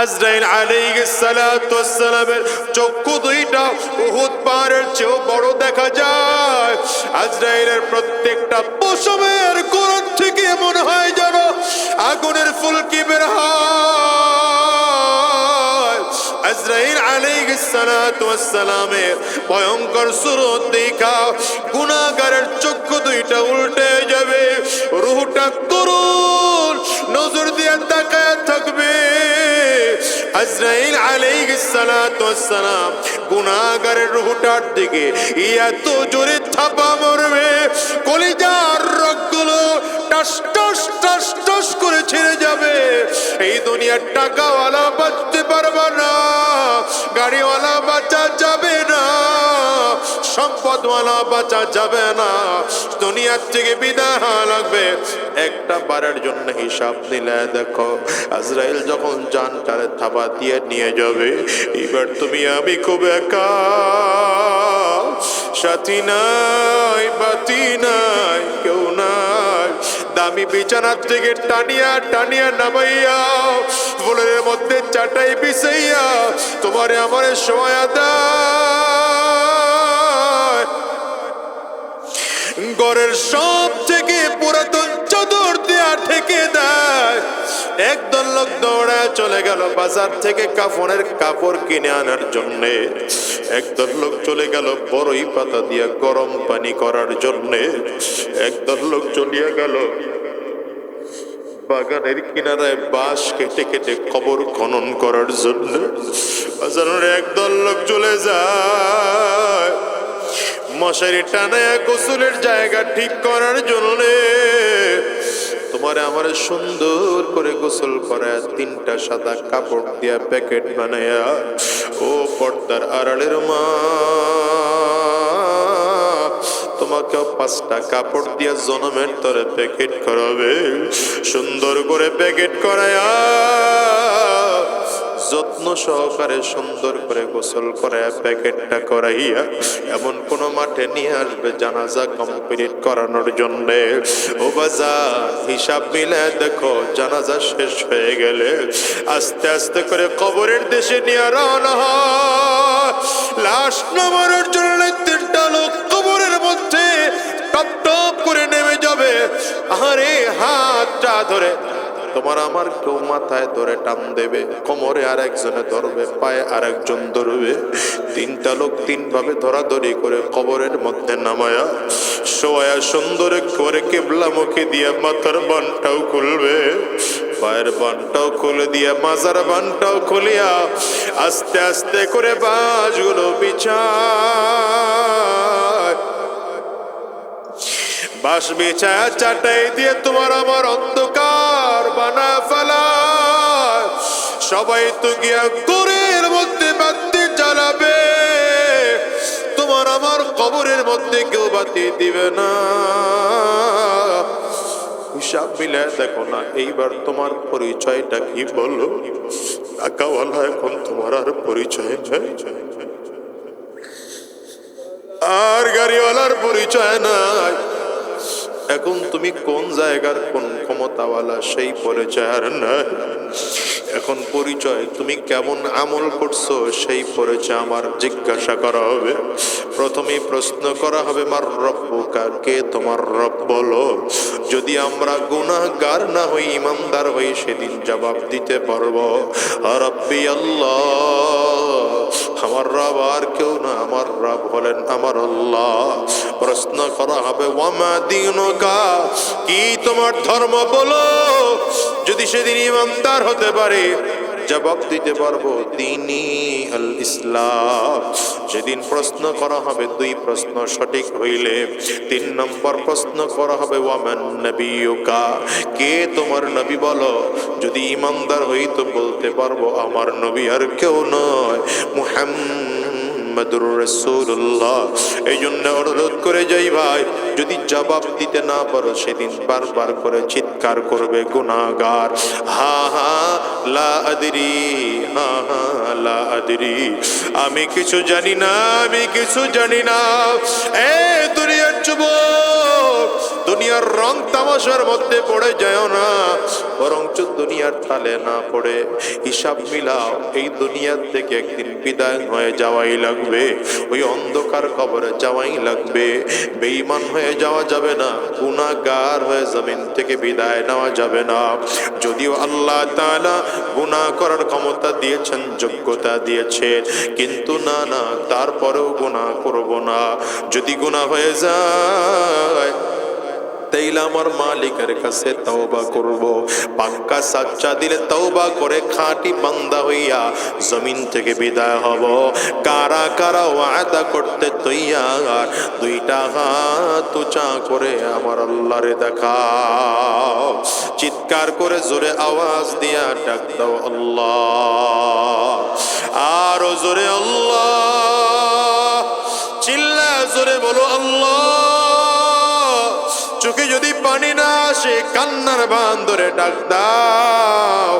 আজরাইল আলাইহিস সালাতু ওয়াস সালামের চক্ষু দুইটা উহুদ পাহাড়ের চেয়েও বড় দেখা যায়। আজরাইলের প্রত্যেকটা পশমের কোরআন থেকে মনে হয় যেন আগুনের ফুলকি বের হয়। আজরাইল আলাইহিস সালাতু ওয়াস সালামের ভয়ঙ্কর সুরত দেখা গুনাহগারের চক্ষু দুইটা উল্টে যাবে, রূহটা করুণ নজর দিয়ে তাকায় থাকবে। আজরাইল আলাইহিস সালাতু ওয়াস সালাম গুনাহগারের রূহটার দিকে এত জোরে থাপা মারবে, কলিজার রগগুলো টাস টাস টাস টাস করে ছিঁড়ে যাবে। এই দুনিয়ার টাকাওয়ালা বাঁচতে পারবে না, গাড়িওয়ালা বাঁচা যাবে না, সম্পদওয়ালা বাঁচা যাবে না, দুনিয়ার থেকে বিদায় হওয়া লাগবে। একটা বারের জন্য হিসাব নিলে দেখো, আজরাইল যখন জানটারে থাবা দিয়ে নিয়ে যাবে, এবার তুমি আমি খুব একা, সাথী নাই বাতি নাই কেউ নাই। দামি বিছানার থেকে টানিয়া টানিয়া নামাইয়া ফুলের মধ্যে চাটাই বিছাইয়া তোমারে আমারে শোয়া দেয়। ঘরের সব থেকে পুরাতন চাদর দেয়া ঠেকে দেয়। একদল লোক দৌড়ায় চলে গেল বাজার থেকে কাফনের কাপড় কিনে আনার জন্যে। একদল লোক চলে গেল বড়ই পাতা দিয়ে গরম পানি করার জন্যে। একদল লোক চলিয়া গেল বাগানের কিনারায় বাঁশ কেটে কেটে কবর খনন করার জন্য। বাজারের একদল লোক চলে যায় মশারি টানায় গোসলের জায়গা ঠিক করার জন্যে। তোমারে আমার সুন্দর করে গোসল করায় তিনটা সাদা কাপড় দিয়া প্যাকেট বানায়া, ও পর্দার আড়ালের মা, তোমাকেও পাঁচটা কাপড় দিয়া জনমের তরে প্যাকেট করাবে। সুন্দর করে প্যাকেট করায়া যত্ন সহকারে সুন্দর করে গোসল করায়া প্যাকেটটা করাইয়া এমন কোন মাঠে নিয়ে আসবে জানাজা কমপ্লিট করানোর জন্য। ও বাজার হিসাব মিলে দেখো, জানাজা শেষ হয়ে গেলে আস্তে আস্তে করে কবরের দেশে নিয়ে রওনা হয়। লাশ নামানোর জন্য তিনটা লোক কবরের মধ্যে টপ টপ করে নেমে যাবে। আরে হাতটা ধরে তোমার আমার কেউ মাথায় ধরে টান দেবে, কোমরে আর একজনে ধরবে, পায়ে আর একজন ধরবে। তিনটা লোক তিন ভাবে ধরাধরি করে কবরের মধ্যে নামায়া শোয়া সুন্দর করে কিবলামুখী দিয়ে মাথার বানটাও খুলবে, পায়ের বানটাও খুলে দিয়ে মাজার বানটাও খুলিয়া আস্তে আস্তে করে বাঁশগুলো বিছায়। বাঁশ বিছায়া চাটাই দিয়ে তোমার আমার অন্ধকার বানা ফেলা। সবাই তো গিয়া ঘরের মধ্যে বাতি জ্বালাবে, তোমার আমার কবরের মধ্যে কেউ বাতি দিবে না। হিসাব মিলে দেখো না, এইবার তোমার পরিচয়টা কি বলো? টাকাওয়ালা এখন তোমার আর পরিচয় নাই, আর গাড়িওয়ালার পরিচয় নাই। এখন তুমি কোন জায়গার কোন ক্ষমতাওয়ালা সেই পরিচয় আর নাই। এখন পরিচয় তুমি কেমন আমল করছো সেই পরিচয় আমার জিজ্ঞাসা করা হবে। প্রথমেই প্রশ্ন করা হবে, মার রব্বুকা, কে তোমার রব বলো। যদি আমরা গুনাহগার না হই, ইমানদার হই, সেদিন জবাব দিতে পারবো রব্বি আল্লাহ, আমার রব আর কেউ না, আমার রব হলেন আমার আল্লাহ। প্রশ্ন করা হবে, ওয়ামা দীনুকা, কি তোমার ধর্ম বলো। যদি সেদিন ইমানদার হতে পারে জবাব দিতে পারবো দীনি আল ইসলাম। যেদিন প্রশ্ন করা হবে দুই প্রশ্ন সঠিক হইলে, 3 নম্বর প্রশ্ন করা হবে, ওয়ামান নবিয়ুকা, কে তোমার নবী বলো। যদি ইমানদার হই তো বলতে পারবো আমার নবী আর কেউ নয়, মুহাম্মাদুর রাসূলুল্লাহ। এই জন্য অনুরোধ করে যাই ভাই, যদি জবাব দিতে না পারো সেদিন বারবার করে চিৎকার করবে গুনাহগার, হা হা লা আদরি, হা হা লা আদরি, আমি কিছু জানি না, আমি কিছু জানি না। এ দুনিয়ার যুবক, দুনিয়ার রং তামাশার মধ্যে পড়ে যায় না, বরঞ্চ দুনিয়ার তালে না পড়ে হিসাব মিলাও, এই দুনিয়ার থেকে একদিন বিদায় হয়ে যাওয়াই লাগবে, ওই অন্ধকার কবরে যাওয়াই লাগবে। বেঈমান হয়ে যাওয়া যাবে না, গুনাহগার হয়ে জমিন থেকে বিদায় নেওয়া যাবে না। যদিও আল্লাহ তাআলা গুনাহ করার ক্ষমতা দিয়েছেন, যোগ্যতা দিয়েছেন, কিন্তু না না, তারপরেও গুনাহ করব না। যদি গুনাহ হয়ে যায় তাইলে আমার মালিকের কাছে তওবা করব, পাক্কা সাচ্চা দিলে তওবা করে খাঁটি বান্দা হইয়া জমিন থেকে বিদায় হব। কারা কারা ওয়াদা করতে তৈয়ার, দুইটা হাত উঁচা করে আমার আল্লাহরে দেখাও, চিৎকার করে জোরে আওয়াজ দিয়া ডাক দাও আল্লাহ, আরো জোরে আল্লাহ, চিল্লা জোরে বলো আল্লাহ। চোখে যদি পানি না আসে কান্নার বাঁধ ধরে ডাক দাও,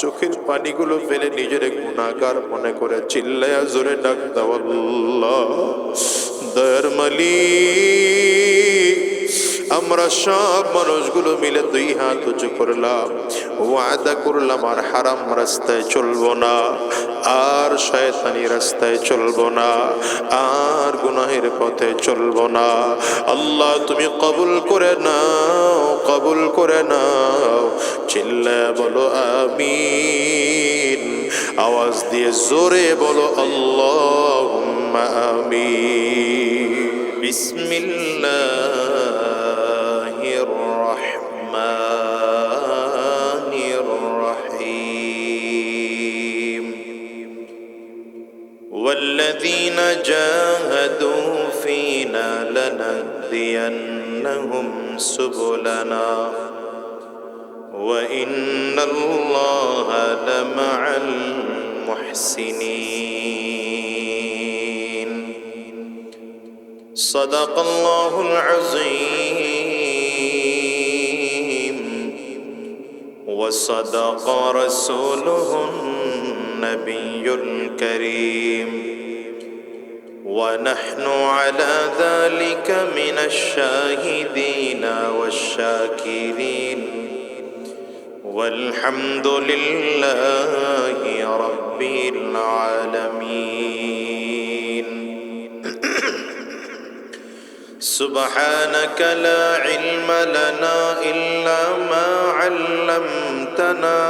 চোখের পানিগুলো ফেলে নিজের গুনাহগার মনে করে চিল্লায়া জোরে ডাক দাও আল্লাহ। দয়ার মালিক, আমরা সব মানুষগুলো মিলে দুই হাত উঁচু করলাম, ওয়াদা করলাম আর হারাম রাস্তায় চলবো না, আর শয়তানি রাস্তায় চলবো না, আর গুনাহের পথে চলবো না। আল্লাহ তুমি কবুল করে নাও, কবুল করে নাও। চিল্লা বলো আমিন, আওয়াজ দিয়ে জোরে বলো আল্লাহুম্মা আমিন। বিসমিল্লাহির রাহমানির রাহিম। والذين جاهدوا فينا لنهدينهم سبلنا وإن الله لمع المحسنين. صدق الله العظيم وصدق رسوله النبي الكريم ونحن على ذلك من الشاهدين والشاكرين والحمد لله رب العالمين. سبحانك لا علم لنا إلا ما علمتنا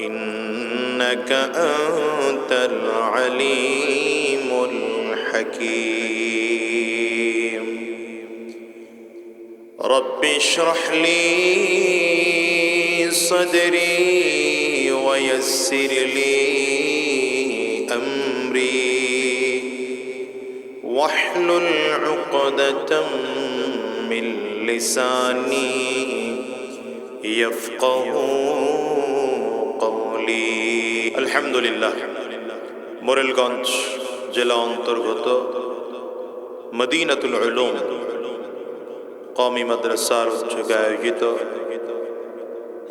إنك أنت العليم الحكيم. رب اشرح لي صدري ويسر لي أمري واحلل عقدة من لساني يفقه قولي. الحمد لله. মোরেলগঞ্জ জেলা অন্তর্গত মদিনাতুল উলুম কওমি মাদ্রাসার উদ্যোগে আয়োজিত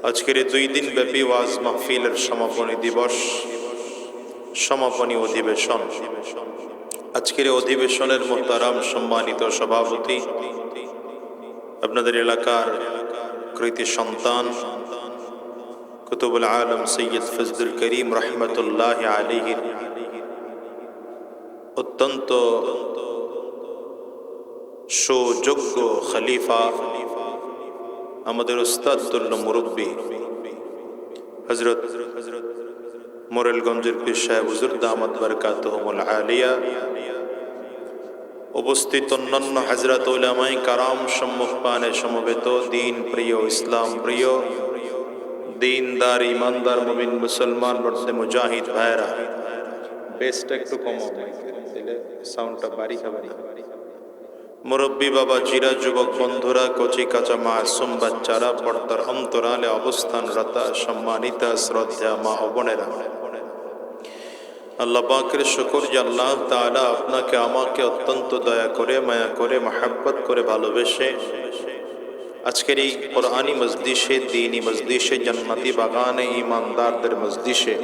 আজকের এই 2 দিন ব্যাপী ওয়াজ মাহফিলের সমাপনী দিবস, সমাপনী অধিবেশন। আজকের এই অধিবেশনের মোহতারাম সম্মানিত সভাপতি, আপনাদের এলাকার কৃতি সন্তান কুতুবুল আলম সৈয়দ ফজলুল করিম রহমতুল্লাহ আলাইহির অত্যন্ত সুযোগ্য খলিফা, আমাদের উস্তাদুল্ল মুরব্বী হযরত মোরেলগঞ্জের পীর সাহেব হুজুর দামাত বরকাতুহুমুল আলিয়া, উপস্থিত অন্যান্য হযরত উলামায়ে কারাম, সম্মুখপানে সমবেত দিন প্রিয়, ইসলাম প্রিয়, দিনদার, ইমানদার মুমিন মুসলমান বর্ষে মুজাহিদ ভাইরা, বেসটা একটু কমাও, দিলে সাউন্ডটা বাড়ি খাবে না। মুরব্বী বাবা, চিরা যুবক বন্ধুরা, কচি কাঁচা মাসুম বাচ্চারা, পর্দার অন্তরালে অবস্থানরত সম্মানিতা শ্রদ্ধা মা ও বোনেরা, আল্লাহ পাকের শুকর যে আল্লাহ তাআলা আপনাকে আমাকে অত্যন্ত দয়া করে, মায়া করে, মহব্বত করে ভালোবেসে আজকের এই কোরআনী মজলিসে, দ্বীনী মজলিসে, জান্নাতি বাগানে, ইমানদারদের মজলিসে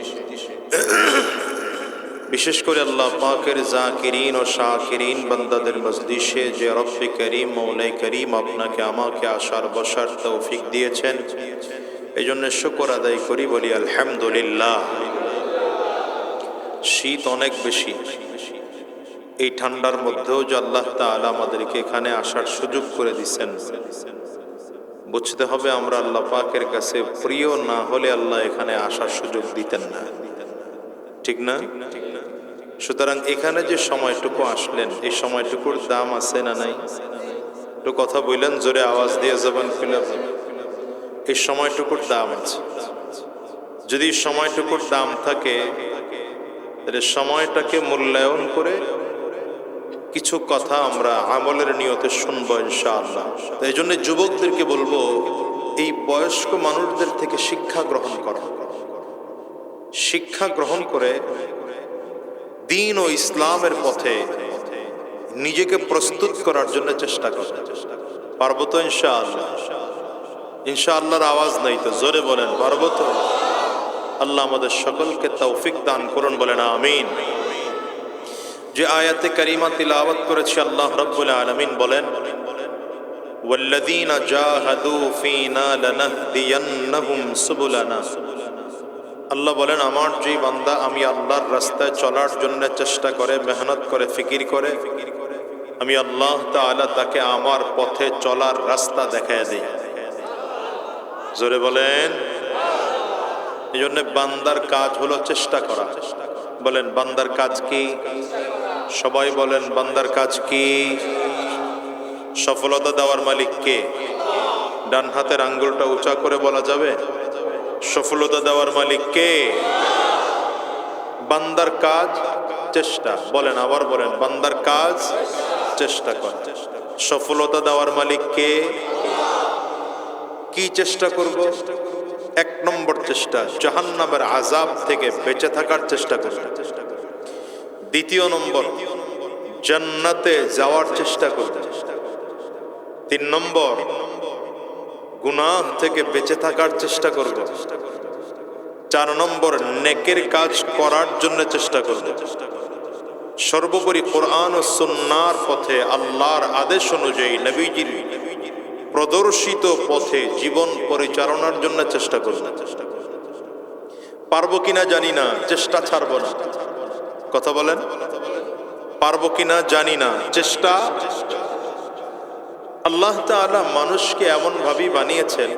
বিশেষ করে আল্লাহ পাকের জাকিরিন ও শাকিরিন বান্দাদের মজলিসে যে রব্বে করিম মৌলাই করিম আপনাকে আমাকে আসার বসার তৌফিক দিয়েছেন, এই জন্য শুকর আদায় করি, বলি আলহামদুলিল্লাহ। শীত অনেক বেশি, এই ঠান্ডার মধ্যেও যে আল্লাহ তাআলা আমাদেরকে এখানে আসার সুযোগ করে দিচ্ছেন, বুঝতে হবে আমরা আল্লাহ পাকের কাছে প্রিয় না হলে আল্লাহ এখানে আসার সুযোগ দিতেন না, ঠিক না? সুতরাং এখানে যে সময়টুকু আসলেন, এই সময়টুকুর দাম আছে না নাই? একটু কথা বললেন জোরে, আওয়াজ দিয়ে জবান খুলে। এই সময়টুকুর দাম আছে। যদি সময়টুকুর দাম থাকে, তাহলে সময়টাকে মূল্যায়ন করে কিছু কথা আমরা আমলের নিয়তে শুনবো ইনশাআল্লাহ। এই জন্য যুবকদেরকে বলবো, এই বয়স্ক মানুষদের থেকে শিক্ষা গ্রহণ করো, শিক্ষা গ্রহণ করে দ্বীন ও ইসলামের পথে নিজেকে প্রস্তুত করার জন্য চেষ্টা করো। পারবো তো ইনশাআল্লাহ? ইনশাআল্লাহর আওয়াজ নাই তো, জোরে বলেন পারবো তো? আল্লাহ আমাদের সকলকে তৌফিক দান করুন, বলেন আমিন। যে আয়াতে কারিমা তিলাওয়াত করেছি, আল্লাহ রাব্বুল আলামিন বলেন, ওয়াল্লাযীনা জাহাদু ফীনা লানাহদিয়ান্নাহুম সুবুলানা। আল্লাহ বলেন, আমার যে বান্দা আমি আল্লাহর রাস্তায় চলার জন্য চেষ্টা করে, মেহনত করে, ফিকির করে, আমি আল্লাহ তাআলা তাকে আমার পথে চলার রাস্তা দেখায় দিই। জোরে বলেন। এই জন্য বান্দার কাজ হলো চেষ্টা করা। বলেন বান্দার কাজ কি? সবাই বলেন বান্দার কাজ কি? সফলতা দেওয়ার মালিক কে? ডান হাতের আঙ্গুলটা উঁচা করে বলা যাবে, সফলতা দেওয়ার মালিক কে? বান্দার কাজ চেষ্টা। বলেন, আবার বলেন, বান্দার কাজ চেষ্টা কর। সফলতা দেওয়ার মালিক কে? কি চেষ্টা করব? এক নম্বর চেষ্টা, জাহান্নামের আযাব থেকে বেঁচে থাকার চেষ্টা করব। দ্বিতীয় নম্বর, জান্নাতে যাওয়ার চেষ্টা করব। তিন নম্বর, গুনাহ থেকে বেঁচে থাকার চেষ্টা করব। চার নম্বর, নেকের কাজ করার জন্য চেষ্টা করব। সর্বোপরি কোরআন ও সুন্নাহর পথে আল্লাহর আদেশ অনুযায়ী নবীজির প্রদর্শিত পথে জীবন পরিচালনার জন্য চেষ্টা করব। পারবো কিনা জানি না, চেষ্টা ছাড়ব না। কথা বলেন, পারবো কিনা জানি না, চেষ্টা। আল্লাহ তাআলা মানুষকে এমন ভাবেই বানিয়েছেন,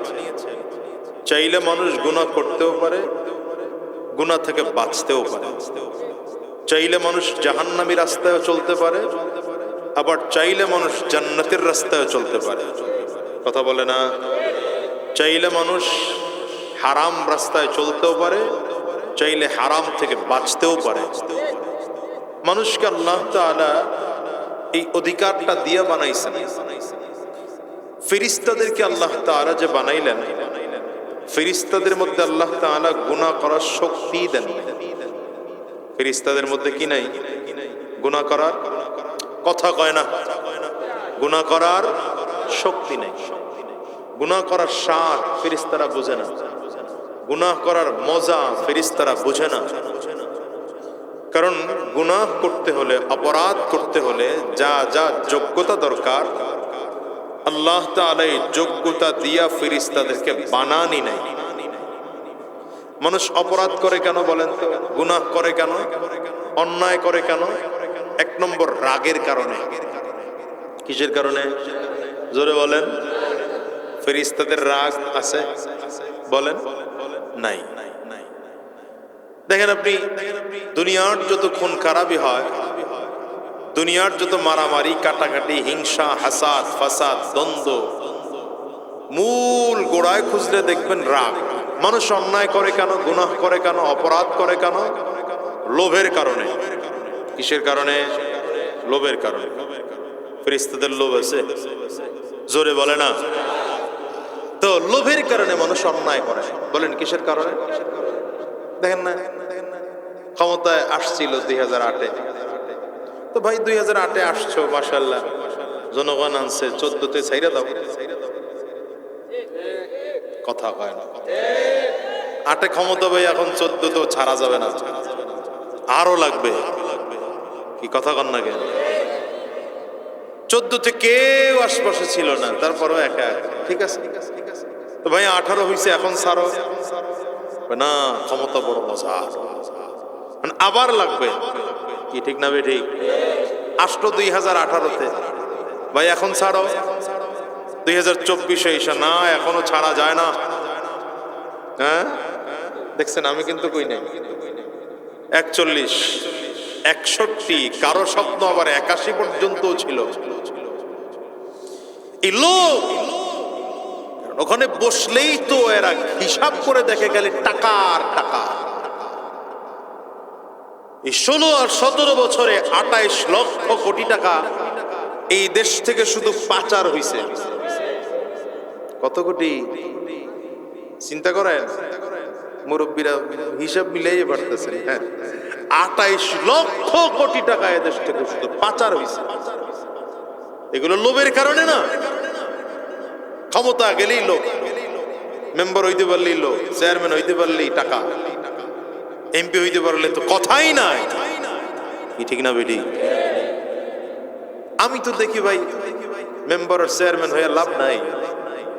চাইলে মানুষ গুনাহ করতেও পারে, গুনাহ থেকে বাঁচতেও পারে। চাইলে মানুষ জাহান্নামী রাস্তায় চলতে পারে, আবার চাইলে মানুষ জান্নাতের রাস্তায় চলতে পারে। কথা বলে না? চাইলে মানুষ হারাম রাস্তায় চলতেও পারে, চাইলে হারাম থেকে বাঁচতেও পারে। মানুষকে আল্লাহ তাআলা এই অধিকারটা দিয়ে বানাইছেন। ফেরেশতাদেরকে আল্লাহ তাআলা যে বানাইলেন, ফেরেশতাদের মধ্যে আল্লাহ তাআলা গুনাহ করার শক্তি দেন। ফেরেশতাদের মধ্যে কি নাই? গুনাহ করার, কথা কয় না, গুনাহ করার শক্তি নেই। গুনাহ করার স্বাদ ফেরেশতারা বোঝে না, গুনাহ করার মজা ফেরেশতারা বোঝে না। কারণ গুনাহ করতে হলে, অপরাধ করতে হলে যা যা যোগ্যতা দরকার, আল্লাহ তাআলা এই যোগ্যতা দিয়া ফেরেশতাদেরকে বানানি নাই। মানুষ অপরাধ করে কেন বলেন তো? গুনাহ করে কেন? অন্যায় করে কেন? এক নম্বর, রাগের কারণে। কিসের কারণে? জোরে বলেন। ফেরেশতাদের রাগ আছে? বলেন নাই। দেখেন আপনি, দুনিয়ার যত খুন খারাপি হয়, দুনিয়ার যত মারামারি, কাটাকাটি, হিংসা, হাসাদ, ফাসাদ, দ্বন্দ্ব, মূল গোড়ায় খুঁজলে দেখবেন রাগ। মানুষ অন্যায় করে কেন? গুনাহ করে কেন? অপরাধ করে কেন? লোভের কারণে। কিসের কারণে? লোভের কারণে। ফেরেশতাদের লোভ আছে? জোরে বলে না। তো লোভের কারণে মানুষ অন্যায় করে। বলেন কিসের কারণে? দেখেন না, ক্ষমতায় আসছিল 2008-এ। তো ভাই 2008-এ আসছো, মাশাআল্লাহ, জনগণ আনছে, 14তে ছাইরা দাও। কথা কয় না। 8-এ ক্ষমতা ভাই, এখন 14 তো ছাড়া যাবে না। আরো লাগবে। কি কথা কন না কেন? 14 তে কেউ আশপাশে ছিল না, তারপরও একা একা। ঠিক আছে তো ভাই 18 হয়েছে, এখন ছাড়ো না, ক্ষমতা বড় মজা, আবার লাগবে। কি ঠিক না? ঠিক। আসলো 2018-তে, ভাই এখন ছাড়ো। 2024-এ এসে না, এখনো ছাড়া যায় না। হ্যাঁ দেখছেন, আমি কিন্তু কই নাই। 41, 61, কারো স্বপ্ন আবার 81 পর্যন্ত ছিল। এই লোক ওখানে বসলেই তো এরা হিসাব করে দেখে গেলে টাকার টাকা। এই 16 আর 17 বছরে 28 লক্ষ কোটি টাকা এই দেশ থেকে শুধু পাচার হইছে। কত কোটি চিন্তা করেন, মুরব্বীরা হিসাব মিলাই পারতেছেন। হ্যাঁ, 28 লক্ষ কোটি টাকা এ দেশ থেকে শুধু পাচার হইছে। এগুলো লোভের কারণে না, ক্ষমতা গেলেই লোক, মেম্বার হইতে পারলেই লোক, চেয়ারম্যান হইতে পারলেই টাকা, এমপি হইতে পারলে তো কথাই নাই। কি ঠিক না বেটি? আমি তো দেখি ভাই, মেম্বার আর চেয়ারম্যান হয়ে লাভ নাই।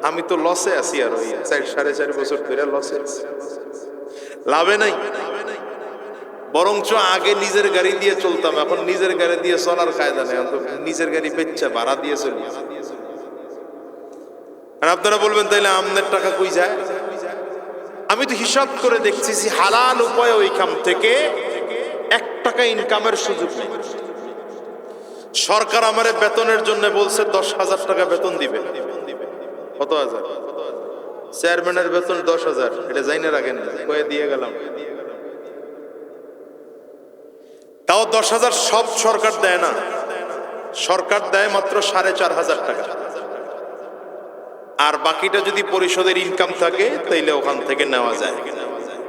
আমি তো লসে আছি, আর ওই 4.5 বছর ধরে লসে আছি, লাভে নাই। বরঞ্চ আগে নিজের গাড়ি দিয়ে চলতাম, এখন নিজের গাড়ি দিয়ে চলার কায়দা নেই, নিজের গাড়ি বেচা ভাড়া দিয়ে চলি। আর আপনারা বলবেন তাইলে আমনের টাকা কই যায়? আমি তো হিসাব করে দেখতেছি, হালাল উপায় ওইখান থেকে 1 টাকা ইনকামের সুযোগ নেই। সরকার আমারে বেতনের জন্য বলছে 10,000 টাকা বেতন দিবে। কত হাজার? চেয়ারম্যানের বেতন 10,000, এটা জাইনে রাখেন, কয়ে দিয়ে গেলাম। তাও 10,000 সব সরকার দেয় না, সরকার দেয় মাত্র 4,500 টাকা। আর বাকিটা যদি পরিষদের ইনকাম থাকে তাইলে ওখান থেকে নেওয়া যায়।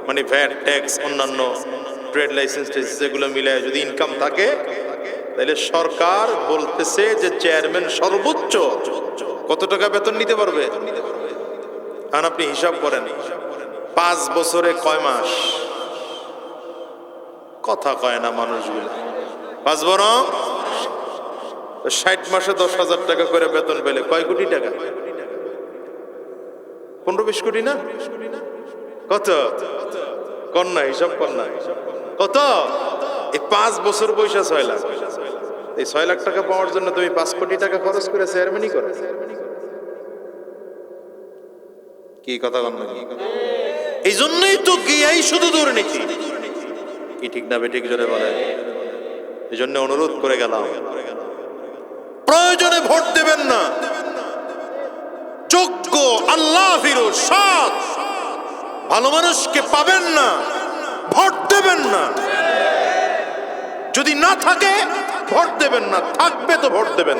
মানে ভ্যাট, ট্যাক্স, অন্যান্য ট্রেড লাইসেন্স যেগুলো মিলায় যদি ইনকাম থাকে, তাহলে সরকার বলতেছে যে চেয়ারম্যান সর্বোচ্চ কত টাকা বেতন নিতে পারবে। আর আপনি হিসাব করেন, 5 বছরে কয় মাস? কথা কয় না মানুষগুলো। 5 বরং 60 মাসে 10,000 টাকা করে বেতন পেলে কয় কোটি টাকা? 15-20 কোটি না? কত? কন্যা হিসাব কন্যা কত? এই 5 বছর পয়সা 6 লাখ। এই 6 লাখ টাকা পাওয়ার জন্য তুমি 5 কোটি টাকা খরচ করে চেয়ারম্যানই করো। কি কথা কন না? এই জন্যই তো গিয়াই শুধু দুর্নীতি। কি ঠিক না বেঠিক জোরে বলেন? এই জন্য অনুরোধ করে গেলাম, প্রয়োজনে ভোট দেবেন না, যোগ্য আল্লাহ ফিরু সৎ ভালো মানুষকে পাবেন না, ভোট দেবেন না। যদি না থাকে ভোট দেবেন না, থাকবে তো ভোট দেবেন।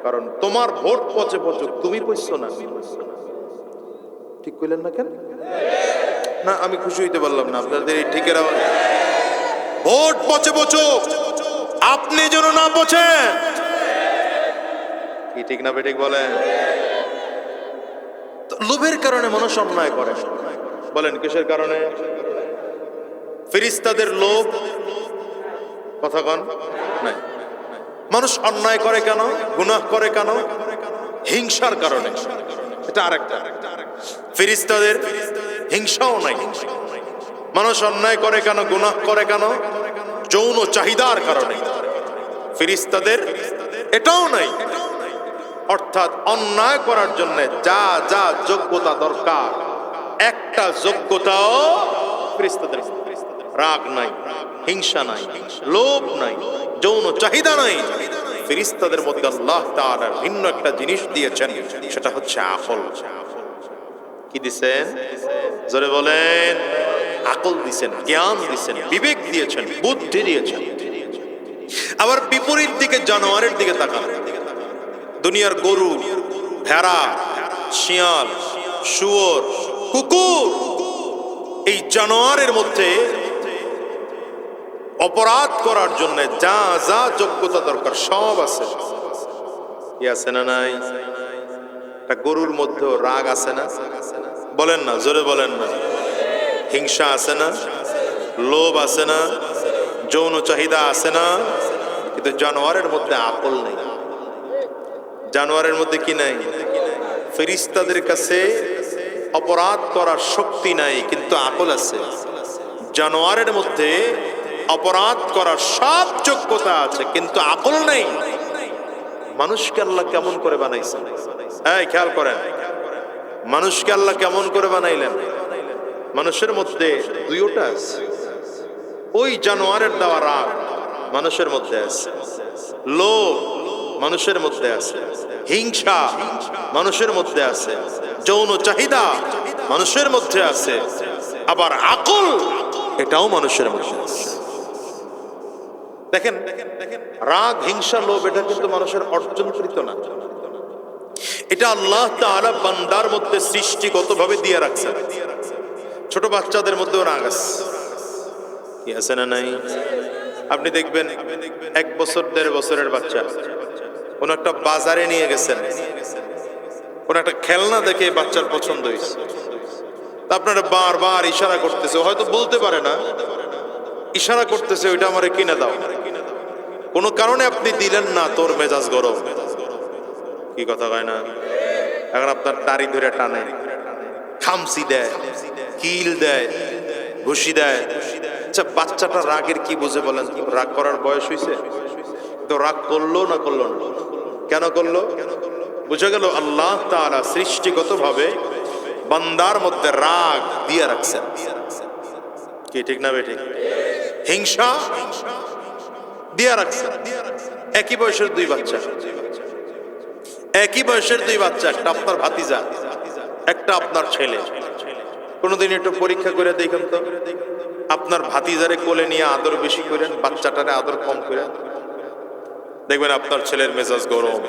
কারণ তোমার ভোট পচে পচুক, তুমি পচছো না। ঠিক কইলেন না কেন? না আমি খুশি হইতে পারলাম না আপনাদের এই ঠিকের আওয়াজ। ভোট পচে পচুক, আপনি যেন না পচেন। কি ঠিক না বেঠিক বলেন? লোভের কারণে মানুষ অন্যায় করে। বলেন কিসের কারণে? ফেরেশতাদের লোভ, কথা কন নাই। মানুষ অন্যায় করে কেন, গুনাহ করে কেন? হিংসার কারণে। এটা আরেকটা। ফেরেশতাদের হিংসাও নাই। মানুষ অন্যায় করে কেন, গুনাহ করে কেন? যৌন চাহিদার কারণে। ফেরেশতাদের এটাও নাই। অর্থাৎ অন্যায় করার জন্য যা যা যোগ্যতা দরকার, একটা যোগ্যতাও ফেরেশতাদের। রাগ নাই, হিংসা নাই, লোভ নাই, যৌন চাহিদা নাই। ফেরেশতাদের মধ্যে আল্লাহ তাআলা ভিন্ন একটা জিনিস দিয়েছেন, সেটা হচ্ছে আকল। কি দিয়েছেন? জোরে বলেন। আকল দিয়েছেন, জ্ঞান দিয়েছেন, বিবেক দিয়েছেন, বুদ্ধি দিয়েছেন। আবার বিপরীত দিকে জানোয়ারের দিকে তাকান। দুনিয়ার গরু, ভেড়া, শিয়াল, শুয়োর, কুকুর, এই জানোয়ারের মধ্যে অপরাধ করার জন্য যা যা যোগ্যতা দরকার সব আছে। কি আছে না নাই? একটা গরুর মধ্যে রাগ আছে না? বলেন না, জোরে বলেন না। হিংসা আছে না? লোভ আছে না, যৌন চাহিদা আছে না, কিন্তু জানোয়ারের মধ্যে আকল নেই। জানোয়ারের মধ্যে কি নাই? ফেরেশতাদের কাছে অপরাধ করার শক্তি নাই, কিন্তু আকল আছে। জানোয়ারের মধ্যে অপরাধ করার সব যোগ্যতা আছে, কিন্তু আকল নেই। মানুষকে আল্লাহ কেমন করে বানাইছেন? এই খেয়াল করেন, মানুষকে আল্লাহ কেমন করে বানাইলেন? মানুষের মধ্যে দুইটা আছে। ওই জানোয়ারের দেওয়া রাগ মানুষের মধ্যে আছে, লোভ মানুষের মধ্যে আছে, হিংসা মানুষের মধ্যে আছে, যৌন চাহিদা মানুষের মধ্যে আছে, আবার আকল এটাও মানুষের মধ্যে আছে। দেখেন, রাগ, হিংসা, লোভ এটা কিন্তু মানুষের অর্জনকৃত না, এটা আল্লাহ তাআলা বান্দার মধ্যে সৃষ্টিগতভাবে দিয়ে রাখছেন। ছোট বাচ্চাদের মধ্যেও রাগ আছে, কি আছে না নাই? আপনি দেখবেন 1 বছর 1.5 বছরের বাচ্চা কোন একটা বাজারে নিয়ে গেছেন, কোন একটা খেলনা দেখে বাচ্চার পছন্দ হয়েছে, আপনারা বারবার ইশারা করতেছে, হয়তো বলতে পারে না, ইশারা করতেছে ওইটা আমারে কিনে দাও। কোন কারণে আপনি দিলেন না, তোর মেজাজ গরম, কি কথা কয় না? এখন আপনার দাড়ি ধরে টানে, খামসি দেয়, কিল দেয়, ঘুষি দেয়। আচ্ছা, বাচ্চাটা রাগের কি বুঝে বলেন? রাগ করার বয়স হয়েছে তো রাগ করলো না করলো না? কেন করলো? বুঝে গেল আল্লাহ তাআলা সৃষ্টিগতভাবে বান্দার মধ্যে রাগ দিয়ে রাখছেন। কি ঠিক না বেঠিক? হিংসা দিয়ে রাখছেন। একই বয়সের 2 বাচ্চা, একই বয়সের 2 বাচ্চা, একটা আপনার ভাতিজা, একটা আপনার ছেলে। কোনদিন একটু পরীক্ষা করে দেখেন তো, আপনার ভাতিজারে কোলে নিয়ে আদর বেশি করেন, বাচ্চাটারে আদর কম করেন, দেখবেন আপনার ছেলের মেজাজ গরম।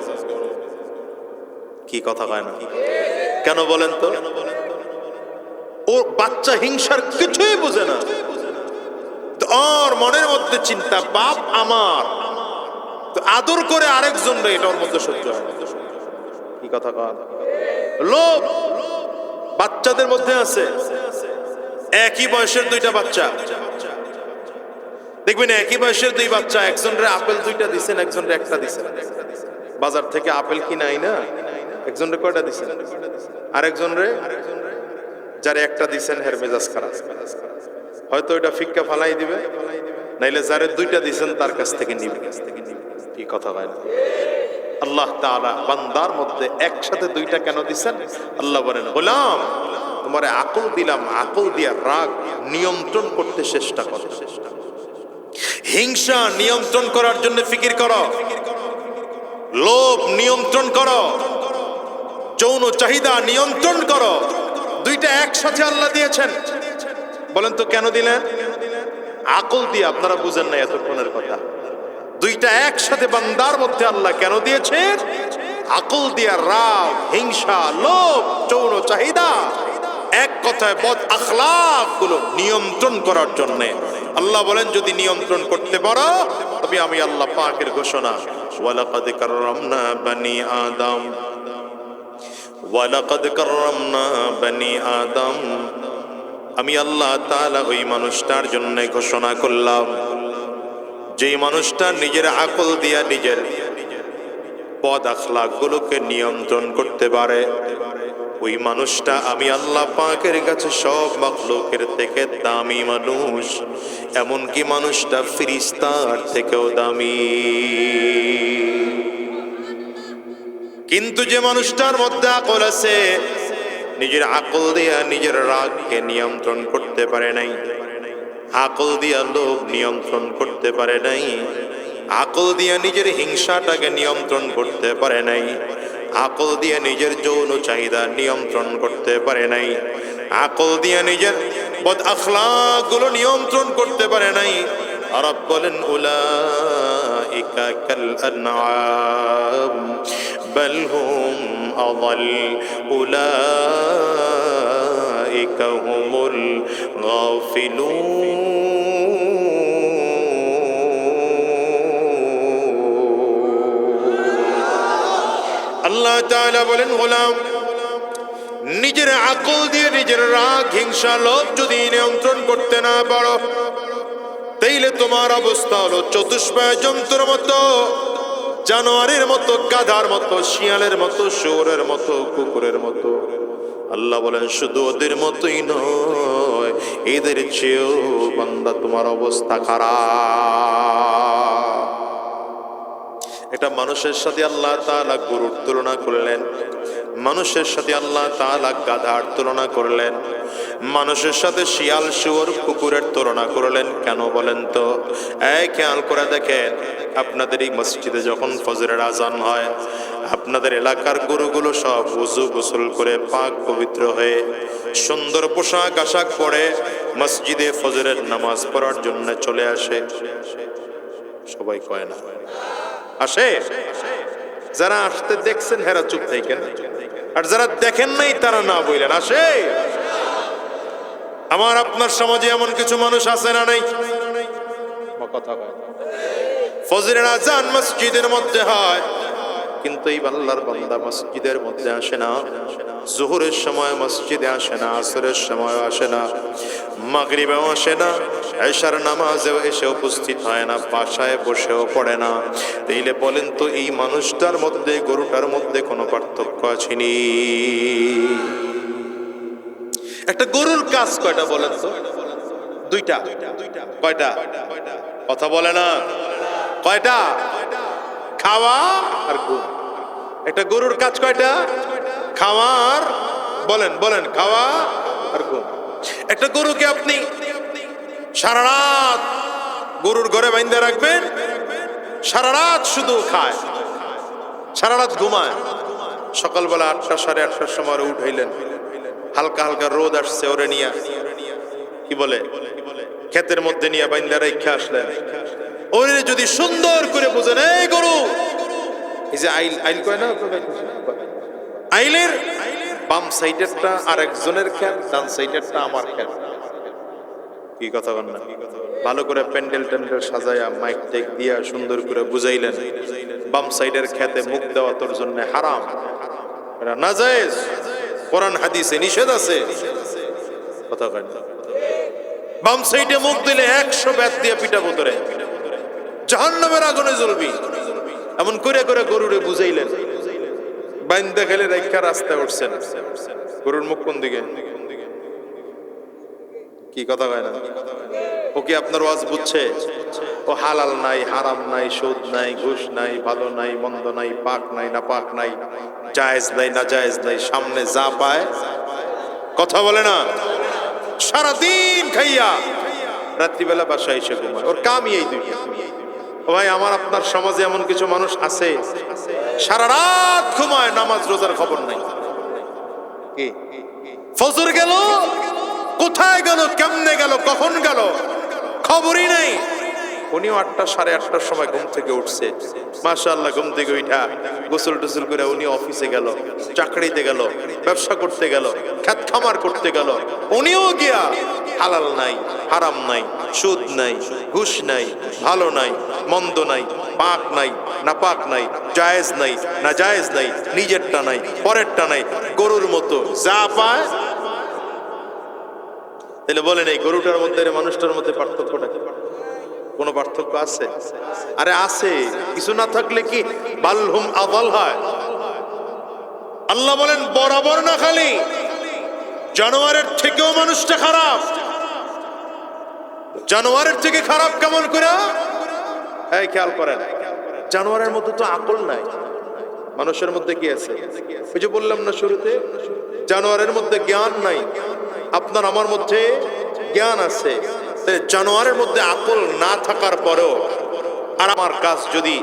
কি কথা কয় না? কেন বলেন তো? ও বাচ্চা হিংসার কিছুই বোঝে না, ওর মনের মধ্যে চিন্তা, বাপ আমার তো আদর করে আরেকজন রে, এটা ওর মধ্যে সহ্য হয় না। কি কথা কয়? লোভ বাচ্চাদের মধ্যে আছে। একই বয়সের 2টা বাচ্চা, দেখবেন একই বয়সের 2 বাচ্চা, একজনরে আপেল 2টা দিছেন, একজনরে একটা দিছেন। বাজার থেকে আপেল কিনে আইনা একজনরে কয়টা দিছেন? আরেকজনরে যারে একটা দিছেন হের মেজাজ খারাপ, হয়তো এটা ফিক্কা ফালাই দিবে, নাইলে যারে 2টা দিছেন তার কাছ থেকে নিবে। কি কথা হয় না? আল্লাহ তাআলা বান্দার মধ্যে একসাথে 2টা কেন দিছেন? আল্লাহ বলেন, গোলাম তোমারে আকল দিলাম, আকল দিয়া রাগ নিয়ন্ত্রণ করতে চেষ্টা করো, হিংসা নিয়ন্ত্রণ করার জন্য ফিকির করো, লোভ নিয়ন্ত্রণ করো, যৌন চাহিদা নিয়ন্ত্রণ করো। 2টা একসাথে আল্লাহ দিয়েছেন। বলেন তো কেন দিলেন? আকল দিয়ে। আপনারা বুঝেন না এতক্ষণের কথা। 2টা একসাথে বান্দার মধ্যে আল্লাহ কেন দিয়েছেন? আকল দিয়ে রাগ, হিংসা, লোভ, যৌন চাহিদা, এক কথায় বদ আখলাক গুলো নিয়ন্ত্রণ করার জন্য। আল্লাহ বলেন, যদি নিয়ন্ত্রণ করতে পারো তবে আমি আল্লাহ পাকের ঘোষণা, ওয়ালাকাদ কাররামনা বনি আদম, ওয়ালাকাদ কাররামনা বনি আদম, আমি আল্লাহ তাআলা ওই মানুষটার জন্য ঘোষণা করলাম যেই মানুষটা নিজের আকল দিয়া নিজের বদ আখলাক গুলোকে নিয়ন্ত্রণ করতে পারে, ওই মানুষটা আমি আল্লাহ পাকের কাছে সব মাখলুকের থেকে দামি মানুষ, এমনকি মানুষটা ফেরেশতার থেকেও দামি। কিন্তু যে মানুষটার মধ্যে আকল আছে, নিজের আকল দিয়া নিজের রাগকে নিয়ন্ত্রণ করতে পারে নাই, আকল দিয়া লোভ নিয়ন্ত্রণ করতে পারে নাই, আকল দিয়া নিজের হিংসাটাকে নিয়ন্ত্রণ করতে পারে নাই, আকল দিয়ে নিজের যৌন চাহিদা নিয়ন্ত্রণ করতে পারে নাই, আকল দিয়ে নিজের বদ আখলাক গুলো নিয়ন্ত্রণ করতে পারে নাই। আরব বলেন, উলাইকা কাল আনআম বাল হুম আযাল, উলাইকা হুমুল গাফিলুন। আল্লাহ তাআলা বলেন, গোলাম নিজের আকল দিয়ে নিজের রাগ হিংসা লোভ যদি নিয়ন্ত্রণ করতে না পারো, তাইলে তোমার অবস্থা হলো চতুষ্পায় জন্তুর মতো, জানোয়ারের মতো, গাধার মতো, শিয়ালের মতো, শুয়োরের মতো, কুকুরের মতো। আল্লাহ বলেন শুধু ওদের মতোই নয়, এদের চেয়েও বান্দা তোমার অবস্থা খারাপ। এটা মানুষের সাথে আল্লাহ তাআলা গরুর তুলনা করলেন, মানুষের সাথে আল্লাহ তাআলা গাধার তুলনা করলেন, মানুষের সাথে শিয়াল শুয়োর কুকুরের তুলনা করলেন। কেন বলেন তো? এই খেয়াল করে দেখেন, আপনাদের এই মসজিদে যখন ফজরের আজান হয়, আপনাদের এলাকার গরুগুলো সব ওযু গোসল করে পাক পবিত্র হয়ে সুন্দর পোশাক আশাক পরে মসজিদে ফজরের নামাজ পড়ার জন্য চলে আসে। সবাই কয় না? আসে? যারা আসতে দেখছেন হেরা চুপ থাকেন, আর যারা দেখেন নাই তারা না বললেন। আসে? আমার আপনার সমাজে এমন কিছু মানুষ আছে না নাই? কথা কয়। ফজরের আজান মসজিদের মধ্যে হয়, কিন্তু এই আল্লাহর বান্দা মসজিদের মধ্যে আসে না, জোহরের সময় মসজিদে আসে না, আসরের সময় আসে না, মাগরিবেও আসে না, এশার নামাজেও এসে উপস্থিত হয় না, বাসায় বসেও পড়ে না। তাইলে বলেন তো এই মানুষটার মধ্যে গরুটার মধ্যে কোনো পার্থক্য আছে নি? একটা গরুর কাজ কয়টা বলেন তো? দুইটা। কয়টা? কথা বলে না। কয়টা? খাওয়া আর ঘুম। একটা গরুর কাজ কয়টা? খাওয়ার, বলেন বলেন, খাওয়া আর ঘুম। একটা গরুকে আপনি সারা রাত গরুর ঘরে বাইন্ধা রাখবেন, সারা রাত শুধু খায়, সারা রাত ঘুমায়, সকালবেলা 8টা সাড়ে 8টার সময় উঠাইলেন, হালকা হালকা রোদ আসছে, ওরে নিয়ে কি বলে ক্ষেতের মধ্যে নিয়ে বাইন্ধা রেখে আসলেন। ওরে যদি সুন্দর করে বুঝেন, এই গরু, এই যে আইল, আইল কয় না, আইলের বাম সাইডেরটা আরেকজনের ক্ষেত, ডান সাইডেরটা আমার ক্ষেত। কি কথা বল না? ভালো করে প্যান্ডেল ট্যান্ডেল সাজায়া মাইক টেক দিয়া সুন্দর করে বুঝাইলেন, বাম সাইডের ক্ষেতে মুখ দেওয়া তোর জন্য হারাম, এটা নাজায়েজ, কোরআন হাদিসে নিষেধ আছে। কথা কয় না? বাম সাইডে মুখ দিলে 100 ব্যাত দিয়ে পিটাবো তোরে, জাহান্নামের আগুনে জ্বলবি। এমন করে করে গরুরে বুঝাইলেন, বাইন্দা গেলে রাইখা রাস্তায় উঠছেন। গরুর মুখ কোন দিকে? কি কথা কয় না? ও কি আপনার ওয়াজ বুঝছে? ও হালাল নাই, হারাম নাই, সুদ নাই, ঘুষ নাই, ভালো নাই, মন্দ নাই, পাক নাই, না পাক নাই, জায়েজ নাই, না জায়েজ নাই, সামনে যা পায়। কথা বলে না? সারাদিন খাইয়া রাত্রিবেলা বাসায় এসে ঘুমায়, ওর কামই এই দুইটা। ও ভাই, আমার আপনার সমাজে এমন কিছু মানুষ আছে সারা রাত ঘুমায়, নামাজ রোজার খবর নাই। কি ফজর গেল, কোথায় গেল, কেমনে গেল, কখন গেল, খবরই নাই। উনিও 8টা সাড়ে 8টার সময় ঘুম থেকে উঠছে, মাশাআল্লাহ। ঘুম থেকে উঠা গোসল টোসল করে উনি অফিসে গেল, চাকরিতে গেল, ব্যবসা করতে গেল, খেত খামার করতে গেল। উনিও গিয়া হালাল নাই, হারাম নাই, সুদ নাই, ঘুষ নাই, ভালো নাই, মন্দ নাই, পাক নাই, না পাক নাই, জায়েজ নাই, না জায়েজ নাই, নিজেরটা নাই, পরেরটা নাই, গরুর মতো যা পায়। তাহলে বলেন, এই গরুটার মধ্যে মানুষটার মধ্যে পার্থক্যটা কি? কোনো পার্থক্য আছে? আরে আছে, কিছু না থাকলে কি বালহুম আদাল হয়? আল্লাহ বলেন বরাবর না, খালি জানোয়ারের থেকেও মানুষটা খারাপ। জানোয়ারের থেকে খারাপ কেমন করে? এই খেয়াল করেন, জানোয়ারের মধ্যে তো আকল নাই, মানুষের মধ্যে কি আছে? ওই যে বললাম না শুরুতে, জানোয়ারের মধ্যে জ্ঞান নাই, আপনার আমার মধ্যে জ্ঞান আছে। জানোয়ারের মধ্যে আকল না থাকার পরেও আর আমার কাজ যদি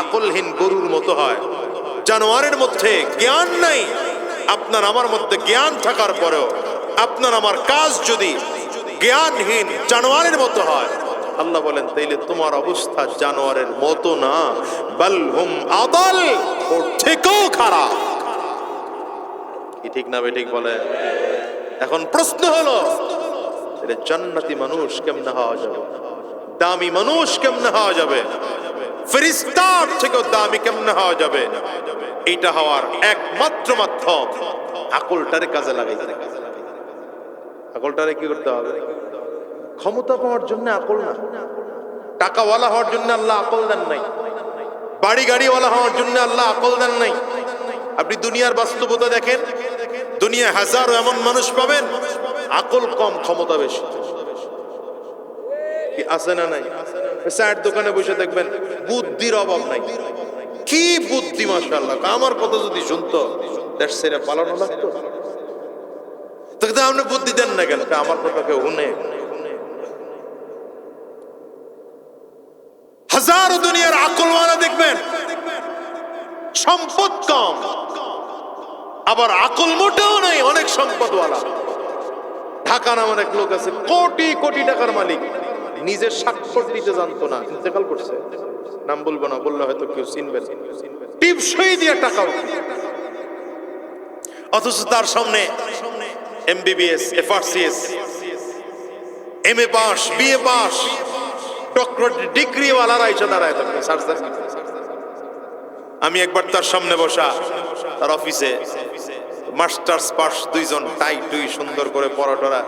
আকলহীন গরুর মতো হয়, জানোয়ারের মধ্যে জ্ঞান নাই, আপনার আমার মধ্যে জ্ঞান থাকার পরেও আপনার আমার কাজ যদি জ্ঞানহীন জানোয়ারের মতো হয়, আল্লাহ বলেন তাইলে তোমার অবস্থা জানোয়ারের মতো না, বাল হুম আদাল, ওর থেকেও খারাপ। কি ঠিক না বেঠিক বলে? এখন প্রশ্ন হলো, জান্নাতি মানুষ কেমনে হওয়া যাবে? দামি মানুষ কেমনে হওয়া যাবে? ফেরেশতার থেকেও দামি কেমনে হওয়া যাবে? এইটা হওয়ার একমাত্র মাধ্যম আকলটারে কাজে লাগাইতে। আকলটারে কি করতে হবে? ক্ষমতা পাওয়ার জন্য আকল না, টাকাওয়ালা হওয়ার জন্য আল্লাহ আকল দেন নাই, বাড়ি গাড়িওয়ালা হওয়ার জন্য আল্লাহ আকল দেন নাই। আপনি দুনিয়ার বাস্তবতা দেখেন, দুনিয়ায় হাজারো এমন মানুষ পাবেন আকল কম ক্ষমতা বেশি। কি আছে না নাই? চায়ের দোকানে বসে দেখবেন বুদ্ধির অভাব নাই, কি বুদ্ধি মাশাআল্লাহ। আমার কথা যদি শুনতো দেশ ছেড়ে পালানো লাগতো। তো আপনি বুদ্ধি দেন না কেন? আমার কথা কেউ শুনে? হাজারো দুনিয়ার আকলওয়ালা দেখবেন সম্পদ কম, আবার আকল মোটেও নাই, অনেক সম্পদওয়ালা। ঢাকা নামের এক লোক আছে, কোটি কোটি টাকার মালিক, নিজের স্বাক্ষর দিতে জানতো না, ইন্তেকাল করছে। নাম বলবো না, বললে হয়তো কেউ চিনবেন। টিপসই দিয়ে টাকা উঠে, অথচ তার সামনে MBBS, FRCS, MA pass, BA pass, doctorate degree ওয়ালারা এসে দাঁড়ায় থাকে। আমি একবার তার সামনে বসা, তার অফিসে মাস্টার্স পাস দুইজন, টাই টুই সুন্দর করে পড়াটরা,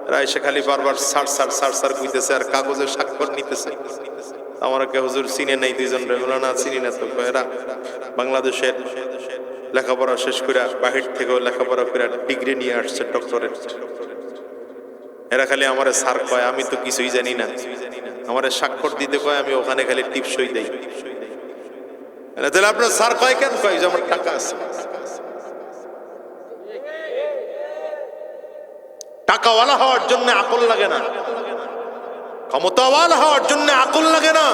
এরা এসে খালি বারবার সার সার সার সার কইতেছে আর কাগজে স্বাক্ষর নিতেছে। আমার কে হুজুর চিনে নাই দুইজন রে? বলে না চিনি না তো। এরা বাংলাদেশের লেখাপড়া শেষ করে, বাহির থেকেও লেখাপড়া করে ডিগ্রি নিয়ে আসছে, ডক্টরেট। এরা খালি আমারে স্যার কয়, আমি তো কিছুই জানি না। আমারে স্বাক্ষর দিতে কয়, আমি ওখানে খালি টিপসই দেই। তাহলে আপনার স্যার কয় কেন? কয় যে আমার টাকা আছে। টাকাওয়ালা হওয়ার জন্য আকল লাগে না, ক্ষমতাওয়ালা হওয়ার জন্য আকল লাগে না।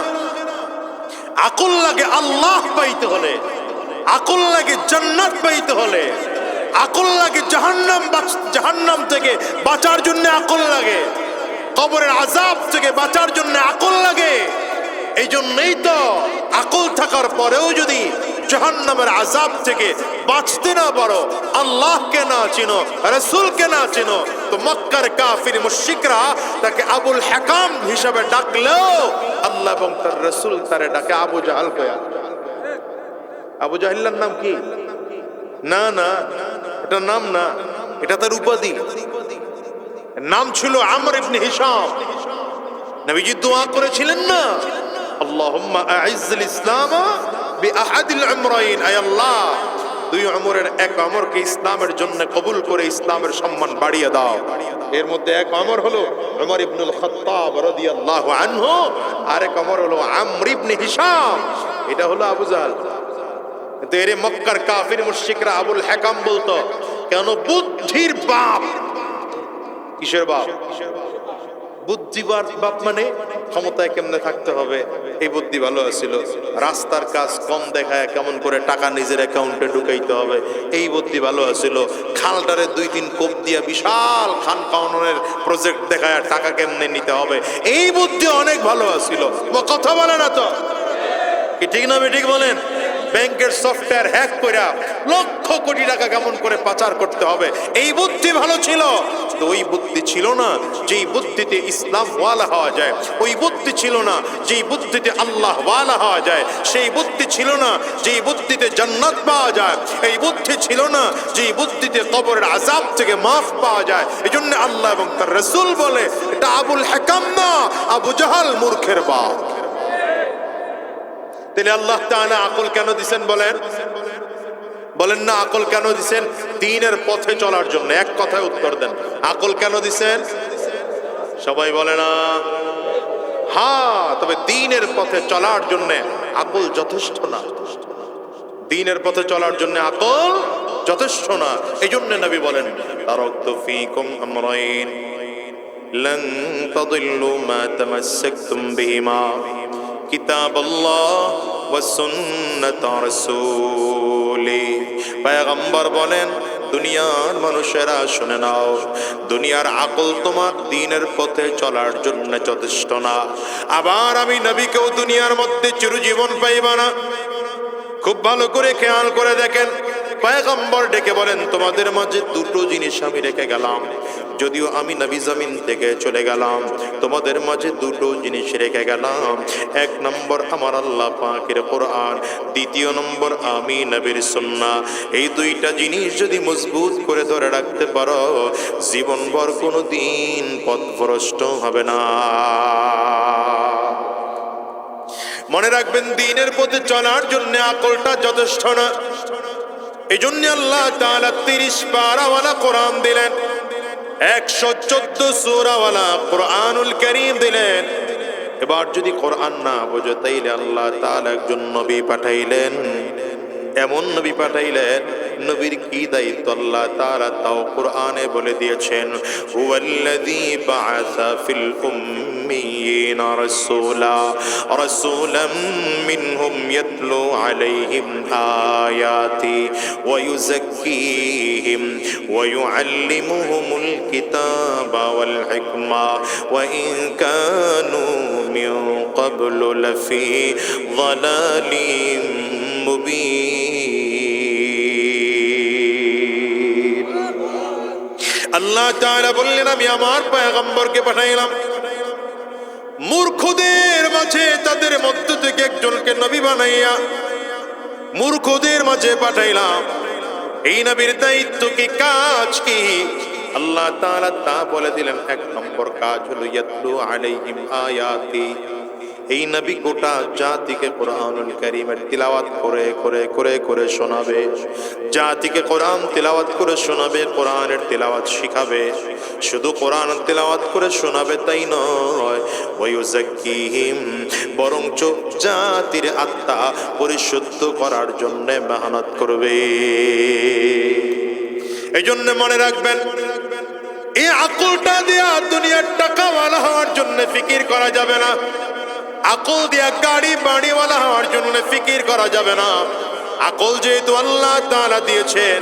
আকল লাগে আল্লাহ পাইতে হলে, আকল লাগে জান্নাত পাইতে হলে, আকল লাগে জাহান্নাম থেকে বাঁচার জন্য আকল লাগে, কবরের আযাব থেকে বাঁচার জন্য আকল লাগে। এই জন্যই তো আকল থাকার পরেও যদি জাহান্নামের আযাব থেকে বাঁচতে না পারো, আল্লাহকে না চিনো, রাসূলকে না চিনো, তো মক্কার কাফির মুশরিকরা তাকে আবুল হাকাম হিসাবে ডাকলেও আল্লাহ এবং তার রাসূল তারে ডাকে আবু জাহাল কয়া। আবু জাহিল্লার নাম কি? না না, এটা নাম না, এটা তার উপাধি। নাম ছিল আমর ইবনে হিশাম। নবীজি দোয়া করেছিলেন না, আল্লাহুম্মা আইজ্জিল ইসলাম বিআহাদিল উমরাইন, আয় আল্লাহ দুই উমরের এক উমরকে ইসলামের জন্য কবুল করে ইসলামের সম্মান বাড়িয়ে দাও। এর মধ্যে এক উমর হলো উমর ইবনুল খাত্তাব রাদিয়াল্লাহু আনহু, আর এক উমর হলো আমর ইবনে হিশাম। এটা হলো আবু জাহল। কিন্তু এর মক্কার কাফির মুশরিকরা আবুল হাকাম বলতো, কেন? বুদ্ধির বাপ। কিসের বাপ? বুদ্ধিবার বাপ মানে ক্ষমতায় কেমনে থাকতে হবে এই বুদ্ধি ভালো ছিল। রাস্তার কাজ কম দেখায় কেমন করে টাকা নিজের অ্যাকাউন্টে ঢুকাইতে হবে এই বুদ্ধি ভালো ছিল। খালটারে 2-3 কোপ দিয়া বিশাল খান পাউনের প্রজেক্ট দেখায় টাকা কেমনে নিতে হবে এই বুদ্ধি অনেক ভালো ছিল। কথা বলে না তো? কি ঠিক না ঠিক বলেন? ব্যাংকের সফটওয়্যার হ্যাক করে লক্ষ কোটি টাকা কেমন করে পাচার করতে হবে এই বুদ্ধি ভালো ছিল। তো ওই বুদ্ধি ছিল না যেই বুদ্ধিতে ইসলাম ওয়ালা হওয়া যায়, ওই বুদ্ধি ছিল না যেই বুদ্ধিতে আল্লাহ ওয়ালা হওয়া যায়, সেই বুদ্ধি ছিল না যেই বুদ্ধিতে জান্নাত পাওয়া যায়, এই বুদ্ধি ছিল না যেই বুদ্ধিতে কবরের আযাব থেকে মাফ পাওয়া যায়। এজন্য আল্লাহ এবং তার রাসূল বলে এটা আবুল হাকাম না, আবু জাহাল মূর্খের বাপ। তাহলে আল্লাহ তাআলা আকল কেন দিবেন বলেন? বলেন না আকল কেন দিবেন? দ্বীনের পথে চলার জন্য। এক কথায় উত্তর দেন, আকল কেন দিবেন? সবাই বলে না? হ্যাঁ, তবে দ্বীনের পথে চলার জন্য আকল যথেষ্ট না। দ্বীনের পথে চলার জন্য আকল যথেষ্ট না। এইজন্য নবী বলেন তারাকতু ফীকুম আমরাইন লান তাদিল্লু মা তামাসসাকতুম বিহিমা কিতাবাল্লাহ ওয়া সুন্নাত রাসূলি। পয়গম্বর বলেন দুনিয়ার মানুষেরা শুনে নাও, দুনিয়ার আকল তোমার দ্বীনের পথে চলার জন্য যথেষ্ট না। আবার আমি নবীকেও দুনিয়ার মধ্যে চিরজীবন পাইবা না। খুব ভালো করে খেয়াল করে দেখেন, পয়গম্বর ডেকে বলেন তোমাদের মাঝে দুটো জিনিস আমি রেখে গেলাম, যদিও আমি নবী জমিন থেকে চলে গেলাম, তোমাদের মাঝে দুটো জিনিস রেখে গেলাম। এক নম্বর আমার আল্লাহ পাকের কোরআন, দ্বিতীয় নম্বর আমি নবীর সুন্নাহ। এই দুইটা জিনিস যদি মজবুত করে ধরে রাখতে পারো, জীবনভর কোনো দিন পথভ্রষ্ট হবে না। মনে রাখবেন, দ্বীনের পথে চলার জন্য আকলটা যথেষ্ট না। এই জন্য আল্লাহ তাআলা 30 পারাওয়ালা কোরআন দিলেন, 114 সূরাওয়ালা কোরআনুল কারীম দিলেন। এবার যদি কোরআন না বোঝো, তাইলে আল্লাহ তাআলা একজন নবী পাঠাইলেন। এমন নবী পাঠাইলেন, নবীর কি দায়িত্ব আল্লাহ তাআলা তাও কোরআনে বলে দিয়েছেন। হুয়াল্লাযী বাআসা ফিল উম্মিয়িনা রাসূলাম মিনহুম ইয়াতলু আলাইহিম আয়াতি ওয়া ইউযাক্কিহিম ওয়া ইউআল্লিমুহুমুল কিতাবা ওয়াল হিকমা ওয়া ইন কানু মিন ক্বাবলু লাফি যালালিম মুবিন। আল্লাহ তাআলা বললেন, আমি আমার পয়গম্বরকে পাঠাইলাম মূর্খদের মাঝে, তাদের মধ্য থেকে একজনকে নবী বানাইয়া মূর্খদের মাঝে পাঠাইলাম। এই নবীর দায়িত্ব কি, কাজ কি? আল্লাহ তাআলা তা বলে দিলেন। এক নম্বর কাজ হলো ইয়াতলু আলাইহিম আয়াতি। এই নবী গোটা জাতিকে কোরআনুল কারীমের তিলাওয়াত করে করে করে করে শোনাবে। জাতিকে কোরআন তিলাওয়াত করে শোনাবে, কোরআনের তিলাওয়াত শিখাবে। শুধু কোরআন তিলাওয়াত করে শোনাবে তাই নয়, ওয়া ইউযাক্কিহিম, বরঞ্চ জাতির আত্মা পরিশুদ্ধ করার জন্য মেহনত করবে। এই জন্য মনে রাখবেন, এই আকলটা দিয়া দুনিয়ার টাকাওয়ালা হওয়ার জন্য ফিকির করা যাবে না। আকল দিয়া গাড়ি বাড়িওয়ালা হওয়ার জন্য ফিকির করা যাবে না। আকল যেহেতু আল্লাহ তাআলা দিয়েছেন,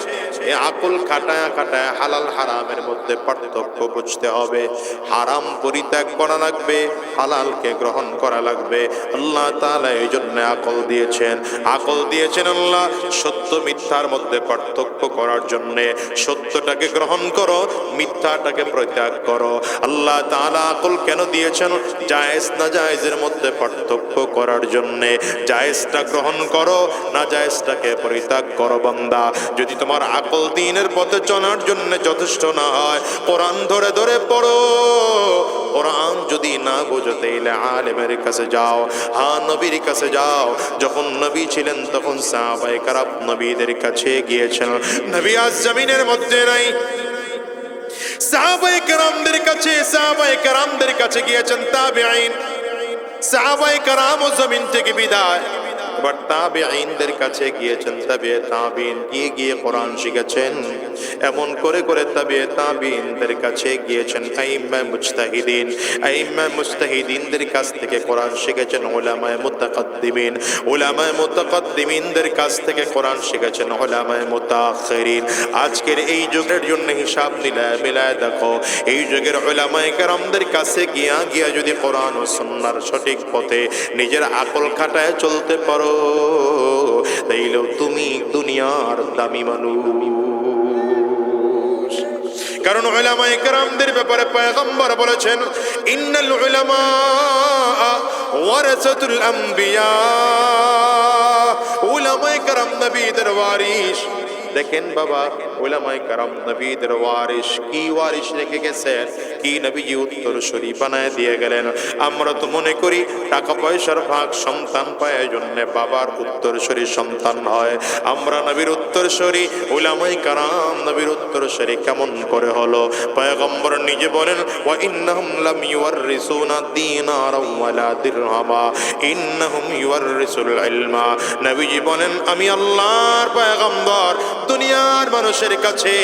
এই আকল খাটায়া খাটায়া হালাল হারামের মধ্যে পার্থক্য বুঝতে হবে। হারাম পরিত্যাগ করা লাগবে, হালালকে গ্রহণ করা লাগবে। আল্লাহ তাআলা এই জন্য আকল দিয়েছেন। আকল দিয়েছেন আল্লাহ সত্য মিথ্যার মধ্যে পার্থক্য করার জন্য। সত্যটাকে গ্রহণ করো, মিথ্যাটাকে পরিত্যাগ করো। আল্লাহ তাআলা আকল কেন দিয়েছেন? জায়েজ না জায়েজের মধ্যে পার্থক্য করার জন্য। জায়েজটা গ্রহণ করো, না জায়েজটাকে পরিত্যাগ করো। বান্দা, যদি তোমার আকল দ্বীনের পথে চলার জন্য যথেষ্ট না হয়, কোরআন ধরে ধরে পড়ো। কোরআন যদি না বোঝো, তাইলে আলেমের কাছে যাও। হ্যাঁ, নবীর কাছে যাও। যখন নবী ছিলেন তখন সাহাবায়ে কেরাম নবীদের কাছে গিয়েছেন। নবী আজ জমিনের মধ্যে নাই, সাহাবায়ে কেরামদের কাছে গিয়েছেন তাবেঈন। সাহাবায়ে কেরাম জমিন থেকে বিদায়, এবার তাবেঈনদের কাছে গিয়েছেন। তাবেঈন গিয়ে কোরআন শিখেছেন। এমন করে করে তাবেঈনদের কাছে গিয়েছেন আইম্মা মুজতাহিদিনদের কাছ থেকে কোরআন শিখেছেন উলামায়ে মুতাকাদ্দিমিনদের কাছ থেকে কোরআন শিখেছেন উলামায়ে মুতাআখিরিন। আজকের এই যুগের জন্য হিসাব মিলায় দেখো, এই যুগের উলামায়ে কেরামদের কাছে গিয়া যদি কোরআন ও সুন্নাহর সঠিক পথে নিজের আকল খাটায় চলতে পারো, তাইলেও তুমি দুনিয়ার দামি মানুষ। কারণ উলামায়ে কেরামদের ব্যাপারে পয়গম্বর বলেছেন, ইন্নাল উলামা ওয়ারাসাতুল আম্বিয়া। উলামায়ে কেরাম নবীদের ওয়ারিস। দেখেন বাবা, উলামায়ে কেরাম নবীদের ওয়ারিস। কি ওয়ারিস রেখে গেছেন? কি নবীজি উত্তরসূরি বানায় দিয়ে গেলেন। আমরা তো মনে করি টাকা পয়সার ভাগ সন্তান পায়, জন্য বাবার উত্তরসূরি সন্তান হয়। আমরা নবীর উত্তরসূরি, উলামায়ে কেরাম নবীর উত্তরসূরি কেমন করে হলো? পয়গম্বর নিজে বলেন, ওয়া ইন্নাহুম লাম ইউওয়ারিসুনা দীনারাও ওয়ালা দিরহামা ইন্নাহুম ইউওয়ারিসুল ইলমা। নবীজি বলেন, আমি আল্লাহর পয়গম্বর দুনিয়ার মানুষের কাছে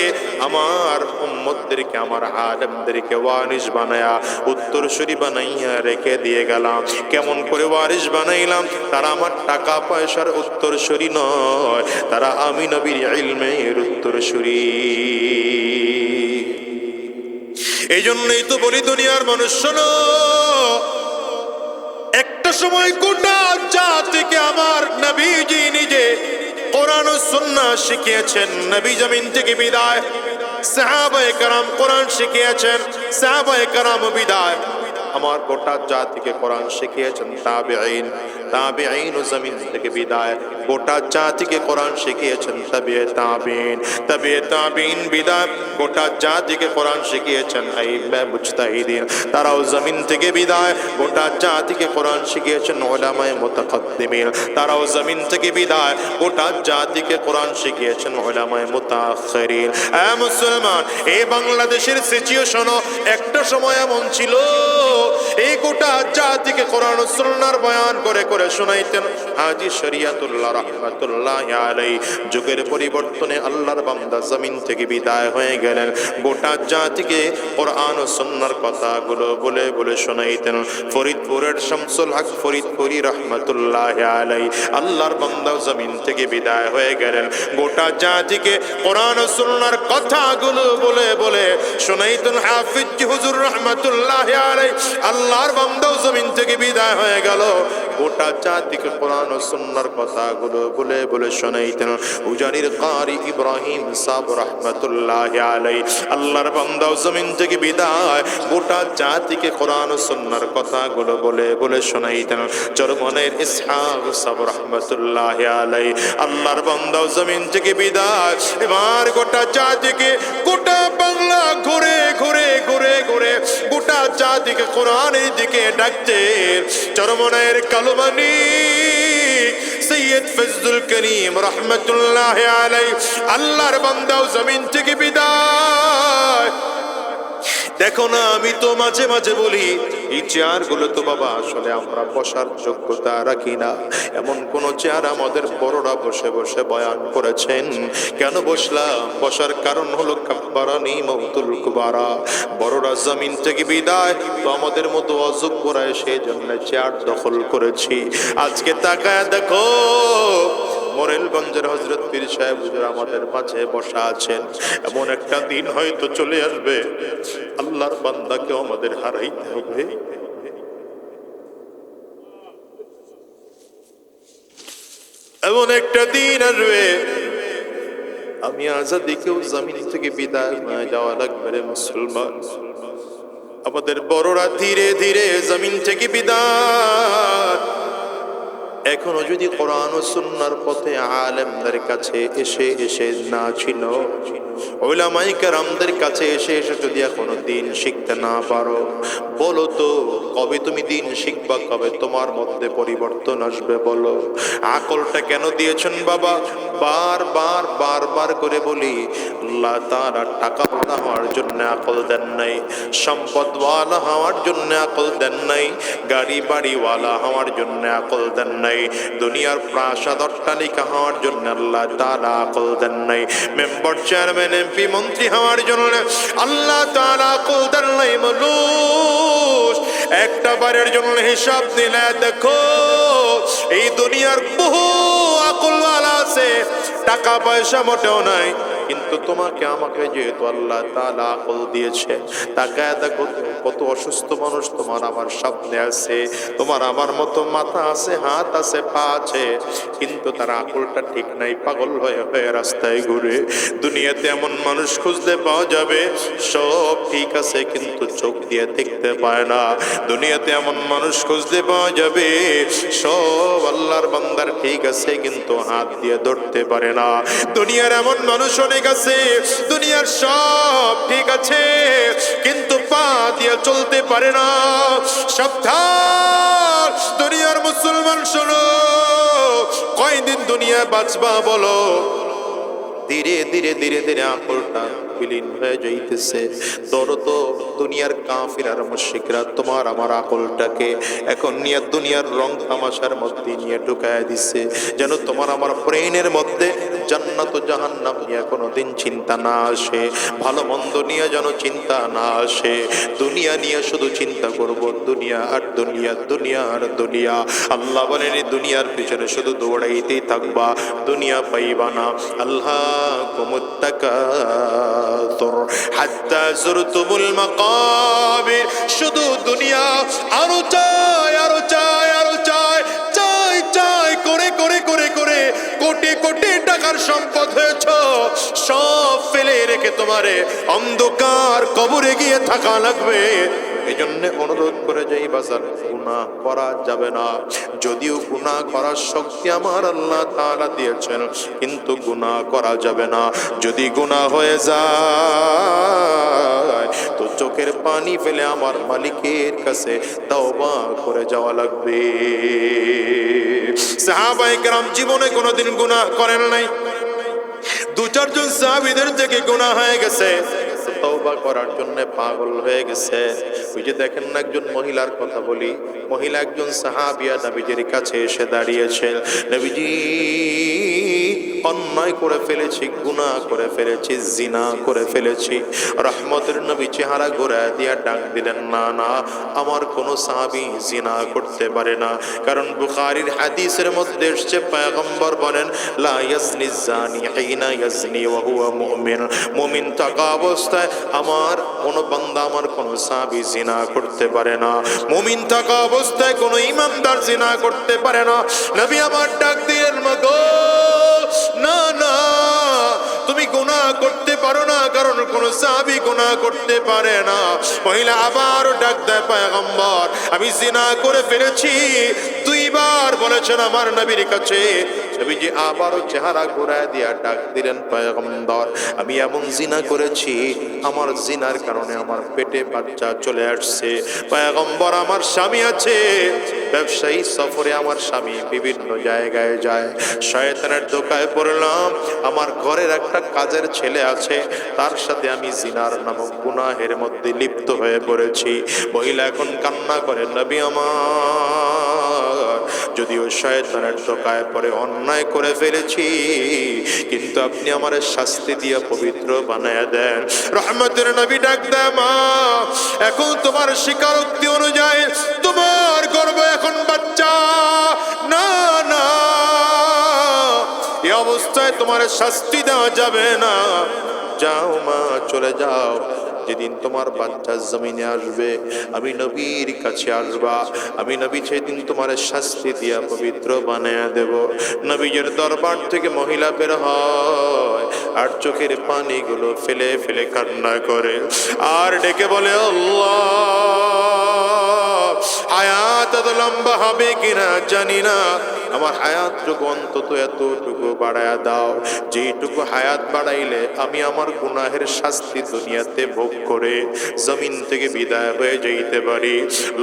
আমার উম্মতদেরকে, আমার আলেমদেরকে ওয়ারিস বানায়া, উত্তরসূরি বানাইয়া রেখে দিয়ে গেলাম। কেমন করে ওয়ারিস বানাইলাম? তারা আমার টাকা পয়সার উত্তরসূরি নয়, তারা আমি নবীর ইলমের উত্তরসূরি। এই জন্যই তো বলি, দুনিয়ার মানুষ শোনো, একটা সময় গোটা জাতিকে আমার নবীজি নিজে কোরআন ও সুন্নাহ শিখিয়েছেন। নবী জমিন থেকে বিদায়, সাহাবায়ে কেরাম কোরআন শিখিয়েছেন, সাহাবায়ে কেরাম বিদায় আমার গোটা জাতিকে কোরআন শিখিয়েছেন। তাবেঈন, তাবেঈন ও জমিন থেকে বিদায় গোটা জাতিকে কোরআন শিখিয়েছেন। তাবিয়ে তাবেঈন, তাবিয়ে তাবেঈন বিদায় গোটা জাতিকে কোরআন শিখিয়েছেন। আইম্মা মুজতাহিদিন তারাও জমিন থেকে বিদায় গোটা জাতিকে কোরআন শিখিয়েছেন। উলামায়ে মুতাকাদ্দিমিন তারাও জমিন থেকে বিদায় গোটা জাতিকে কোরআন শিখিয়েছেন। উলামায়ে মুতাআখিরিন। মুসলমান, এই বাংলাদেশের সিচুয়েশন একটা সময় এমন ছিল, এই গোটা জাতিকে কোরআন ও সুন্নাহর বয়ান করে করে শোনাইতেন হাজী শরিয়াতুল্লাহ রাহমাতুল্লাহি আলাইহি। যুগের পরিবর্তনে আল্লাহর বান্দা জমিন থেকে বিদায় হয়ে গেলেন, গোটা জাতিকে কোরআন ও সুন্নাহর কথাগুলো বলে বলে শোনাইতেন। ফরিদপুরের শামসুল হক ফরিদপুরি রাহমাতুল্লাহি আলাইহি আল্লাহর বান্দা জমিন থেকে বিদায় হয়ে গেলেন, গোটা জাতিকে কোরআন ও সুন্নাহর কথাগুলো বলে বলে শোনাইতেন হাফিজ হুজুর রাহমাতুল্লাহি আলাইহি। আল্লাহর বান্দা জমিন থেকে বিদায় হয়ে গেল, গোটা জাতিকে কোরআন ও সুন্নাহর কথাগুলো বলে বলে শোনাইতেন উজানির কারি ইব্রাহিম সাহেব রাহমাতুল্লাহি আলাইহি। আল্লাহর বান্দা জমিন থেকে বিদায়, গোটা জাতিকে কোরআন ও সুন্নাহর কথাগুলো বলে বলে শোনাইতেন চরমনের ইসহাক সাহেব রাহমাতুল্লাহি আলাইহি। আল্লাহর বান্দা জমিন থেকে বিদায়, এবার গোটা জাতিকে, গোটা বাংলা ঘুরে ঘুরে ঘুরে ঘুরে গোটা জাতিকে কোরআনের দিকে ডাকতে চরমনের কালমানি সৈয়দ ফজলুল করিম রাহমাতুল্লাহি আলাইহি। আল্লাহর বান্দা জমিন থেকে বিদায়। দেখো না, আমি তো মাঝে মাঝে বলি এই চেয়ারগুলো তো বাবা আসলে আমরা বসার যোগ্যতা রাখি না। এমন কোন চেয়ার আমাদের বড়রা বসে বসে বয়ান করেছেন? কেন বসলাম? বসার কারণ হলো কাব্বারানি মওতুল কুবারা। বড়রা জমিন থেকে বিদায়, তো আমাদের মতো অযোগ্যরা সেই জন্য চেয়ার দখল করেছি। আজকে তাকায় দেখো, মোরেলগঞ্জের হযরত পীর সাহেব হুজুর আমাদের মাঝে বসা আছেন। এমন একটা দিন হয়তো চলে আসবে, আল্লাহর বান্দাকে আমাদের হারাইতে হবে। এমন একটা দিন আসবে, আমি আজাদিকেও জমিন থেকে বিদায় হয়ে যাওয়া লাগবে রে মুসলমান। আমাদের বড়রা ধীরে ধীরে জমিন থেকে বিদায়। এখনো যদি কোরআন ও সুন্নাহর পথে আলেমদের কাছে এসে এসে না ছিল, উলামায়ে কেরামদের কাছে এসে এসে যদি এখনো দিন শিখতে না পারো, বলো তো কবে তুমি দিন শিখবা? কবে তোমার মধ্যে পরিবর্তন আসবে বলো? আকলটা কেন দিয়েছেন বাবা? বারবার বারবার করে বলি, আল্লাহ তাআলা টাকাওয়ালা হওয়ার জন্য আকল দেন নাই, সম্পদওয়ালা হওয়ার জন্য আকল দেন নাই, গাড়ি বাড়িওয়ালা হওয়ার জন্য আকল দেন নাই, দুনিয়ার প্রাসাদ অট্টালিকা হওয়ার জন্য আল্লাহ তাআলা আকল দেন নাই, মেম্বার চেয়ারম্যান এমপি মন্ত্রী হওয়ার জন্য আল্লাহ তাআলা আকল দেন নাই। মানুষ একটা বারের জন্য হিসাব দিলে দেখো, এই দুনিয়ার বহু আকলওয়ালা আছে, টাকা পয়সা মোটেও নাই, কিন্তু তোমাকে আমাকে যেহেতু আল্লাহ তাআলা আকল দিয়েছে, তাকায় দেখো কত অসুস্থ মানুষ তোমার আমার সামনে আছে। তোমার আমার মতো মাথা আছে, হাত আছে, পা আছে, কিন্তু তার আকলটা ঠিক নাই, পাগল হয়ে হয়ে রাস্তায় ঘুরে। দুনিয়াতে এমন মানুষ খুঁজতে পাওয়া যাবে সব ঠিক আছে কিন্তু চোখ দিয়ে দেখতে পায় না। দুনিয়াতে এমন মানুষ খুঁজতে পাওয়া যাবে সব আল্লাহর বান্দার ঠিক আছে কিন্তু হাত দিয়ে ধরতে পারে না। দুনিয়ার এমন মানুষ অনেক আছে, দুনিয়ার সব ঠিক আছে কিন্তু পা দিয়ে চলতে পারে না। সাবধান দুনিয়ার মুসলমান, শোনো, কয়দিন দুনিয়া বাঁচবা বলো? ধীরে ধীরে ধীরে ধীরে আকলটা বিলীন হয়ে যাইতেছে। ধরো তো দুনিয়ার কাফির আর মুশরিকরা তোমার আমার আকলটাকে এখন নিয়ে দুনিয়ার রং তামাশার মধ্যে নিয়ে ঢুকায় দিচ্ছে, যেন তোমার আমার ব্রেনের মধ্যে জান্নাত ও জাহান্নাম নিয়ে কোনোদিন চিন্তা না আসে, ভালো মন্দ নিয়ে যেন চিন্তা না আসে। দুনিয়া নিয়ে শুধু চিন্তা করব, দুনিয়া আর দুনিয়া, দুনিয়া আর দুনিয়া। আল্লাহ বলেন দুনিয়ার পিছনে শুধু দৌড়াইতেই থাকবা, দুনিয়া পাইবা না। আল্লাহ হাত্তা যুরতুমুল মাকাবির, শুধু দুনিয়া আরো চাই, আরো চাই, আরো চাই, চাই চাই করে করে করে করে কোটি কোটি টাকার সম্পদ হয়েছ, সব ফেলে রেখে রেখে তোমারে অন্ধকার কবরে গিয়ে থাকা লাগবে। এই জন্য অনুরোধ করে যাই বাজার, গুনাহ করা যাবে না। যদিও গুনাহ করার শক্তি আমার আল্লাহ তাআলা দিয়েছেন, কিন্তু গুনাহ করা যাবে না। যদি গুনাহ হয়ে যায় তো চোখের পানি ফেলে আমার মালিকের কাছে তওবা করে যাওয়া লাগবে। সাহাবায়ে কেরাম জীবনে কোনোদিন গুনাহ করেন নাই। দু চারজন সাহাবীদের থেকে গুনাহ হয়ে গেছে, তওবা করার জন্য পাগল হয়ে গেছে। ওই যে দেখেন না, একজন মহিলার কথা বলি, মহিলা একজন সাহাবিয়া নবীজির কাছে এসে দাঁড়িয়েছে। নবীজি, অন্যায় করে ফেলেছি, গুনাহ করে ফেলেছি, জিনা করে ফেলেছি। রহমতের নবী চেহারা ঘোরায় দিয়া ডাক দিলেন, না না, আমার কোন সাহাবী জিনা করতে পারে না। কারণ বুখারীর হাদিসের মধ্যে এসেছে, পয়গম্বর বলেন, লা ইয়াজনি জানি হিনা ইয়াজনি ওয়া হুয়া মুমিন। মুমিন থাকা অবস্থায় আমার কোন বান্দা, আমার কোন সাহাবী জিনা করতে পারে না। মুমিন থাকা অবস্থায় কোন ঈমানদার জিনা করতে পারে না। নবী আমার ডাক দিলেন, মাগো, না না, তুমি গুনাহ করতে পারো না, কারণ কোন সাহাবী গুনাহ করতে পারে না। মহিলা আবার ডাক দেয়, পয়গম্বর, আমি জিনা করে ফেলেছি। দুইবার বলেছেন আমার নবীর কাছে। নবীজি আবারও চেহারা ঘুরায় দিয়া ডাক দিলেন, পয়গম্বর, আমি এমন জিনা করেছি, আমার জিনার কারণে আমার পেটে বাচ্চা চলে আসছে। পয়গম্বর, আমার স্বামী আছে, ব্যবসায়ী সফরে আমার স্বামী বিভিন্ন জায়গায় যায়, শয়তানের ধোঁকায় পড়লাম। আমার ঘরের একটা কাজের ছেলে আছে, তার সাথে আমি জিনার নামক গুনাহের মধ্যে লিপ্ত হয়ে পড়েছি। মহিলা এখন কান্না করে, নবী আমার, যদিও শয়তানের ধোঁকায় পড়ে অন্যায় করে ফেলেছি, কিন্তু আপনি আমার শাস্তি দিয়ে পবিত্র বানায় দেন। রহমতের নবী ডাক দেয়, মা, এখন তোমার স্বীকারোক্তি অনুযায়ী তোমার গর্ভে এখন বাচ্চা। না না, এই অবস্থায় তোমার শাস্তি দেওয়া যাবে না। যাও মা, চলে যাও। যেদিন তোমার বাচ্চা জমিনে আসবে, আমি নবীর কাছে আসবা, আমি নবী সেদিন তোমার শাস্তি দিয়া পবিত্র বানায়া দেব। নবীর দরবার থেকে মহিলা বের হয়, আর চোখের পানিগুলো ফেলে ফেলে কান্না করে, আর ডেকে বলে, আল্লাহ, হায়াত এত লম্বা হবে কিনা জানি না, আমার হায়াতটুকু অন্তত এতটুকু বাড়ায়া দাও, যেটুকু হায়াত বাড়াইলে আমি আমার গুনাহের শাস্তি দুনিয়াতে ভোগ করে জমিন থেকে বিদায় হয়ে যাইতে পারি।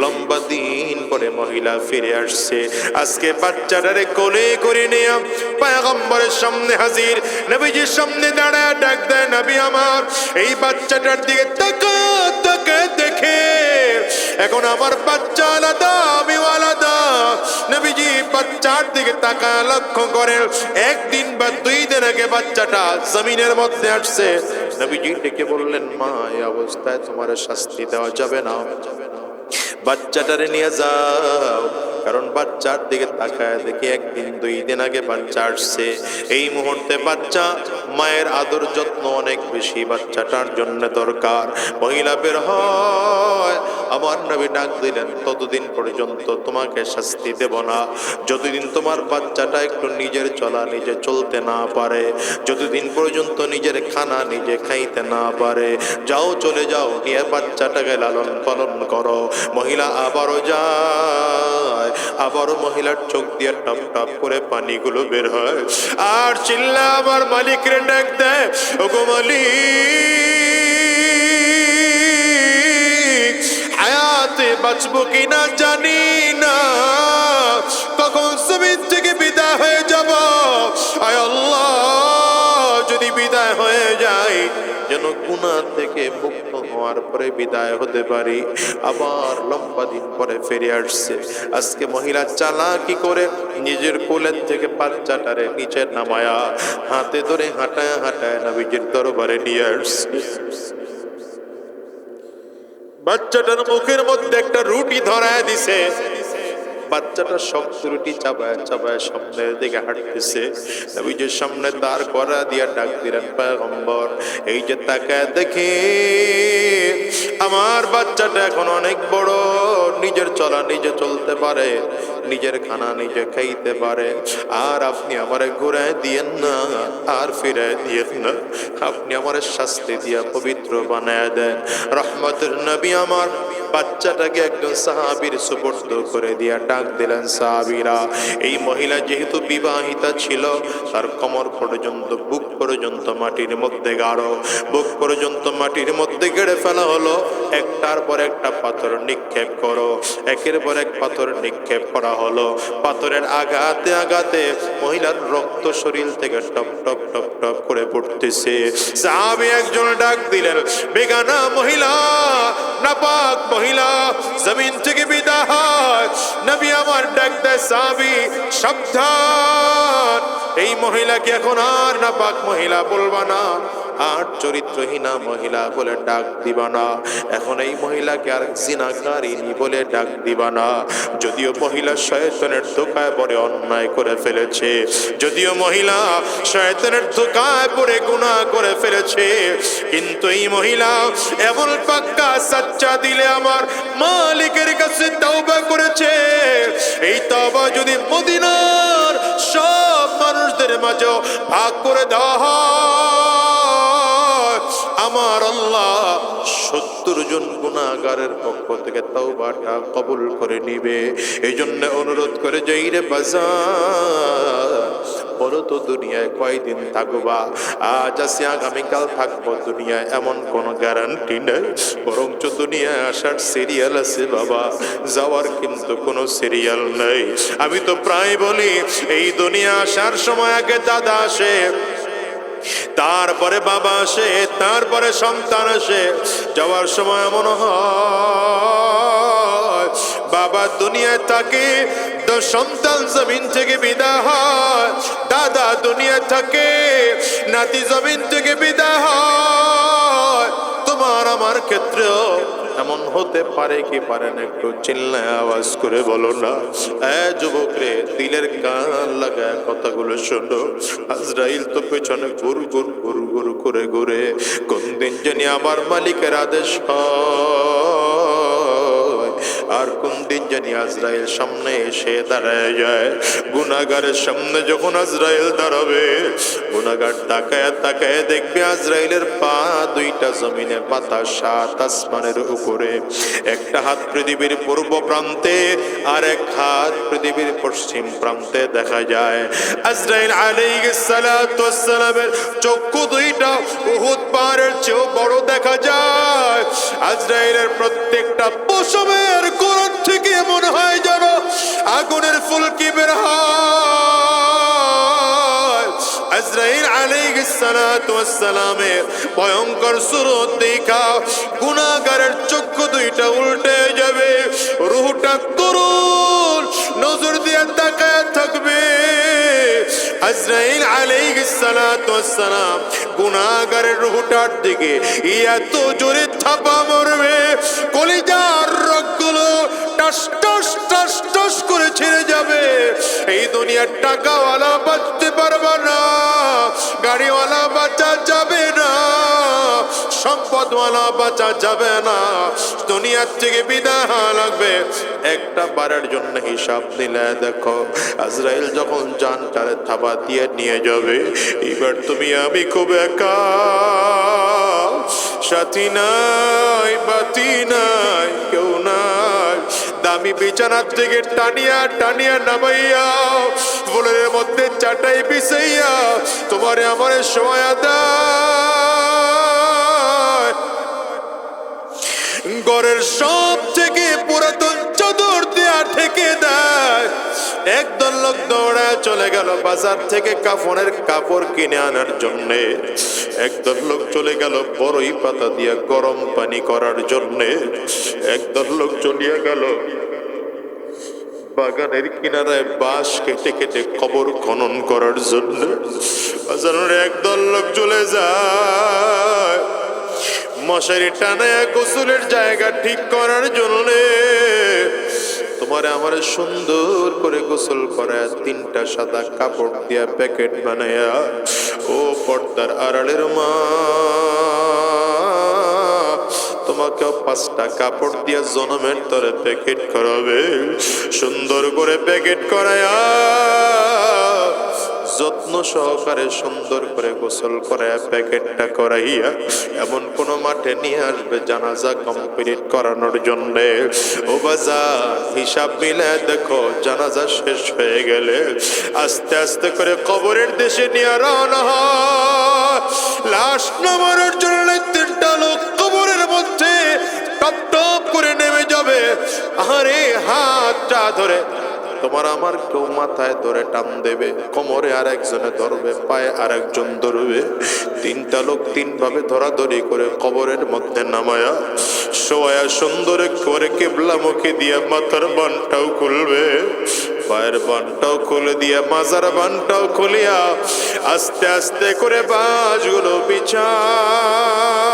লম্বা দিন পরে মহিলা ফিরে আসছে। আজকে বাচ্চাটারে কোলে করে নিয়ে পয়গম্বরের সামনে হাজির। নবীজির সামনে দাঁড়ায় ডাক দেয়, নবী আমার, এই বাচ্চাটার দিকে তাকা তাকা দেখে, এখন আমার বাচ্চা আলাদা, আমি আলাদা। নবীজি বাচ্চার দিকে তাকায় লক্ষ্য করেন, একদিন বা 2 দিন আগে বাচ্চাটা জমিনের মধ্যে আসছে। নবীজি ডেকে বললেন, মা, এই অবস্থায় তোমার শাস্তি দেওয়া যাবে না, বাচ্চাটারে নিয়ে যাও। কারণ বাচ্চার দিকে তাকায় দেখি 1 দিন 2 দিন আগে বাচ্চা আসছে। এই মুহূর্তে বাচ্চা মায়ের আদর যত্ন অনেক বেশি বাচ্চাটার জন্য দরকার। মহিলা বের হয়, আমার নবী ডাক দিলেন, ততদিন পর্যন্ত তোমাকে শাস্তি দেব না, যতদিন তোমার বাচ্চাটা একটু নিজের চলা নিজে চলতে না পারে, যতদিন পর্যন্ত নিজের খানা নিজে খাইতে না পারে। যাও, চলে যাও, নিয়ে বাচ্চাটাকে লালন পালন করো। মহিলা আবারও যায়, আবারও মহিলার চোখ দিয়ে টপ টপ করে পানিগুলো বের হয়, আর চিল্লা আমার মালিকের ডাক দেয়, ওগো মালিক, হায়াতে বাঁচবো কিনা জানি না, কখন জমিন থেকে বিদায় হয়ে যাব। আয় আল্লাহ, যদি বিদায় হয়ে যায় যেন গুনাহ থেকে মুক্ত হওয়ার পরে বিদায় হতে পারি। আবার লম্বা দিন পরে ফিরে আসছে। আজকে মহিলা চালাকি করে নিজের কোলের থেকে বাচ্চাটারে নিচে নামায়া হাতে ধরে হাঁটায় হাঁটায় নবীজির দরবারে নিয়ে আসছে। বাচ্চাটার মুখের মধ্যে একটা রুটি ধরায় দিছে। বাচ্চাটা শক্ত রুটি চাবায় চাবায় সামনের দিকে হাঁটতেছে। নবীজির সামনে দাঁড় করা দিয়া ডাক দিলেন, পয়গম্বর, এই যে তাকায় দেখে আমার বাচ্চাটা এখন অনেক বড়, নিজের চলা নিজে চলতে পারে, নিজের খানা নিজে খাইতে পারে, আর আপনি আমারে ঘুরায় দিয়েন না, আর ফিরায় দিয়েন না, আপনি আমার শাস্তি দিয়া পবিত্র বানায় দেন। রহমতের নবী আমার বাচ্চাটাকে একজন সাহাবীর সুপুর্দ করে দিয়া ডাক দিলেন, সাহাবীরা, এই মহিলা যেহেতু বিবাহিতা ছিল, তার কোমর পর্যন্ত, বুক পর্যন্ত মাটির মধ্যে গাড়ো, বুক পর্যন্ত মাটির মধ্যে গেড়ে ফেলা হলো। একটার পর একটা পাথর নিক্ষেপ করো, একের পর এক পাথর নিক্ষেপ করা হলো। পাথরের আঘাতে আঘাতে মহিলার রক্ত শরীর থেকে টপ টপ টপ টপ করে পড়তেছে। সাহাবী একজন ডাক দিলেন, বেগানা মহিলা, নাপাক মহিলা, জমিন থেকে বিদায় হয়। নবী আমার ডাক দেয়, সাহাবী সাবধান, এই মহিলাকে এখন আর নাপাক মহিলা বলবা না, আর চরিত্রহীনা মহিলা বলে ডাক দিবা না, এখন এই মহিলাকে আর জিনাকারিনী বলে ডাক দিবা না। যদিও মহিলা শয়তানের ধোঁকায় পড়ে অন্যায় করে ফেলেছে, যদিও মহিলা শয়তানের ধোঁকায় পড়ে গুনাহ করে ফেলেছে, কিন্তু এই মহিলা এমন পাক্কা সাচ্চা দিলে আমার মালিকের কাছে তওবা করেছে। এই তওবা যদি মদিনার সব মানুষদের মাঝে ভাগ করে দেওয়া হয়, আমার আল্লাহ 70 জন গুনাহগারের পক্ষ থেকে তওবাটা কবুল করে নিবে। এই জন্য অনুরোধ করে যাই রে বাজার, বলো তো দুনিয়ায় কয়দিন থাকবা? আজ আছি আগামীকাল থাকবো, দুনিয়ায় এমন কোনো গ্যারান্টি নেই, বরঞ্চ দুনিয়ায় আসার সিরিয়াল আছে বাবা, যাওয়ার কিন্তু কোনো সিরিয়াল নেই। আমি তো প্রায় বলি, এই দুনিয়া আসার সময় আগে দাদা আসে, তারপরে বাবা আসে, তারপরে সন্তান আসে। যাওয়ার সময় মনে হয় বাবা দুনিয়ায় থাকে, সন্তান জমিন থেকে বিদায় হয়, দাদা দুনিয়া থাকে, নাতি জমিন থেকে বিদায় হয়। তোমার আমার ক্ষেত্রেও এমন হতে পারে কি পারে না? একটু চিল্লায় আওয়াজ করে বলো না। যুবক রে, দিলের কান লাগায় কথাগুলো শোনো। আজরাইল তো পেছনে গুরু গুরু গুরু গুরু করে ঘুরে, কোন দিন জানি আমার মালিকের আদেশ হয়, আর কোন দিন জানি আজরাইল সামনে এসে দাঁড়ায় যায়। গুনাহগারের সামনে যখন আজরাইল দাঁড়াবে, গুনাহগার তাকায় তাকায় দেখবে আজরাইলের পা দুইটা জমিনে পাতা, 7 আসমানের উপরে। একটা হাত পৃথিবীর পূর্ব প্রান্তে, আর এক হাত পৃথিবীর পশ্চিম প্রান্তে দেখা যায়। আজরাইল আলাইহিস সালাতু ওয়াস সালামের চক্ষু দুইটা উহুদ পাহাড়ের চেয়েও বড় দেখা যায়। আজরাইলের প্রত্যেকটা পশমের কোরআন থেকে মনে হয় যেন আগুনের ফুলকি বের হয়। আজরাইল আলাইহিস সালাতু ওয়াস সালামের ভয়ঙ্কর সুরত দেখা গুনাহগারের চক্ষু দুইটা উল্টে যাবে, রূহটা করুণ নজর দিয়ে তাকায় থাকবে। আজরাইল আলাইহিস সালাতু ওয়াস সালাম গুনাহগারের রূহটার দিকে এত জোরে থাপা মারবে, কলিজার রগগুলো টাস টাস টাস টাস করে ছিঁড়ে যাবে। এই দুনিয়ার টাকাওয়ালা বাঁচতে পারবে না, গাড়িওয়ালা বাঁচা যাবে না, সম্পদওয়ালা বাঁচা যাবে না, দুনিয়ার থেকে বিদায় লাগবে। একটা বারের জন্য হিসাব নিলে দেখো, আজরাইল যখন জানটারে থাবা দিয়ে নিয়ে যাবে, এবার তুমি আমি খুব একা, সাথী নাই, বাতি নাই, কেউ নাই। দামি বিছানার থেকে টানিয়া টানিয়া নামাইয়া ফুলের মধ্যে চাটাই বিছাইয়া তোমারে আমারে শোয়া দেয়। ঘরের সব থেকে পুরাতন চাদর দেয়া ঠেকে দেয়। একদল লোক দৌড়ায় চলে গেল বাজার থেকে কাফনের কাপড় কিনে আনার জন্যে। একদল লোক চলে গেল বড়ই পাতা দিয়ে গরম পানি করার জন্যে। একদল লোক চলিয়া গেল বাগানের কিনারায় বাঁশ কেটে কেটে কবর খনন করার জন্য। বাজারের একদল লোক চলে যায় মশারি টানায় গোসলের জায়গা ঠিক করার জন্য। তোমার আমার সুন্দর করে গোসল করায় 3টা সাদা কাপড় দিয়া প্যাকেট বানায়া, ও পর্দার আড়ালের মা, তোমাকে কেউ 5টা কাপড় দিয়ে জনমের তরে প্যাকেট করাবে, সুন্দর করে প্যাকেট করায়া যত্ন সহকারে সুন্দর করে গোসল করায়া প্যাকেটটা করাইয়া এমন কোন মাঠে নিয়ে আসবে জানাজা কমপ্লিট করানোর জন্য। ও বাজার, হিসাব মিলে দেখো, জানাজা শেষ হয়ে গেলে আস্তে আস্তে করে কবরের দেশে নিয়ে রওনা হয়। লাশ নামানোর জন্য 3টা লোক কবরের মধ্যে টপ টপ করে নেমে যাবে। আরে হাতটা ধরে তোমার আমার কেউ মাথায় ধরে টান দেবে, কোমরে আর একজনে ধরবে, পায়ে আর একজন ধরবে। 3টা লোক 3 ভাবে ধরাধরি করে কবরের মধ্যে নামায়া শোয়া সুন্দর করে কিবলামুখী দিয়ে মাথার বানটাও খুলবে, পায়ের বানটাও খুলে দিয়ে মাজার বানটাও খুলিয়া আস্তে আস্তে করে বাঁশগুলো বিছায়।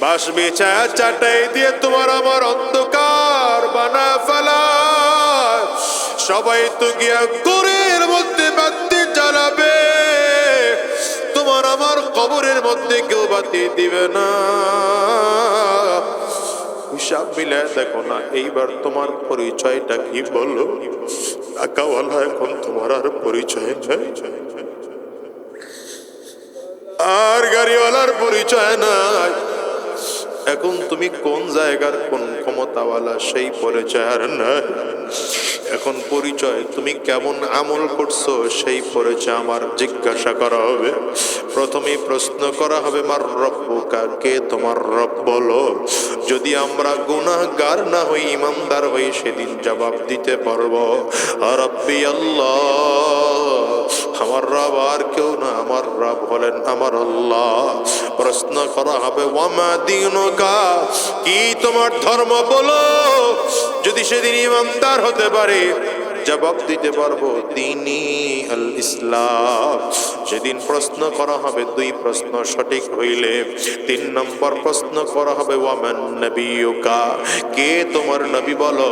বাঁশ বিছায়া চাটাই দিয়ে তোমার আমার অন্ধকার বানা ফেলায়। সবাই তো গিয়া ঘরের মধ্যে বাতি জ্বালাবে, তোমার আমার কবরের মধ্যে কেউ বাতি দিবে না। হিসাব মিলে দেখো না, এইবার তোমার পরিচয়টা কি বলো? টাকাওয়ালা এখন তোমার আর পরিচয় নাই, আর গাড়িওয়ালার পরিচয় নাই। এখন তুমি কোন জায়গার কোন ক্ষমতাওয়ালা সেই পরিচয় আর নাই। এখন পরিচয় তুমি কেমন আমল করছো সেই পরিচয় আমার জিজ্ঞাসা করা হবে। প্রথমেই প্রশ্ন করা হবে, মার রব্বুকা, কে তোমার রব বলো। যদি আমরা গুনাহগার না হই, ইমানদার হই, সেদিন জবাব দিতে পারবো রব্বি আল্লাহ, আমার রব আর কেউ না, আমার রব হলেন আমার আল্লাহ। প্রশ্ন করা হবে, ওয়ামা দীনুকা, কি তোমার ধর্ম বলো। যদি সেদিন ইমানদার হতে পারে জবাব দিতে পারবো দীনি আল ইসলাম। সেদিন প্রশ্ন করা হবে 2 প্রশ্ন সঠিক হইলে। 3 নম্বর প্রশ্ন করা হবে, ওয়ামান নবিয়ুকা, কে তোমার নবী বলো।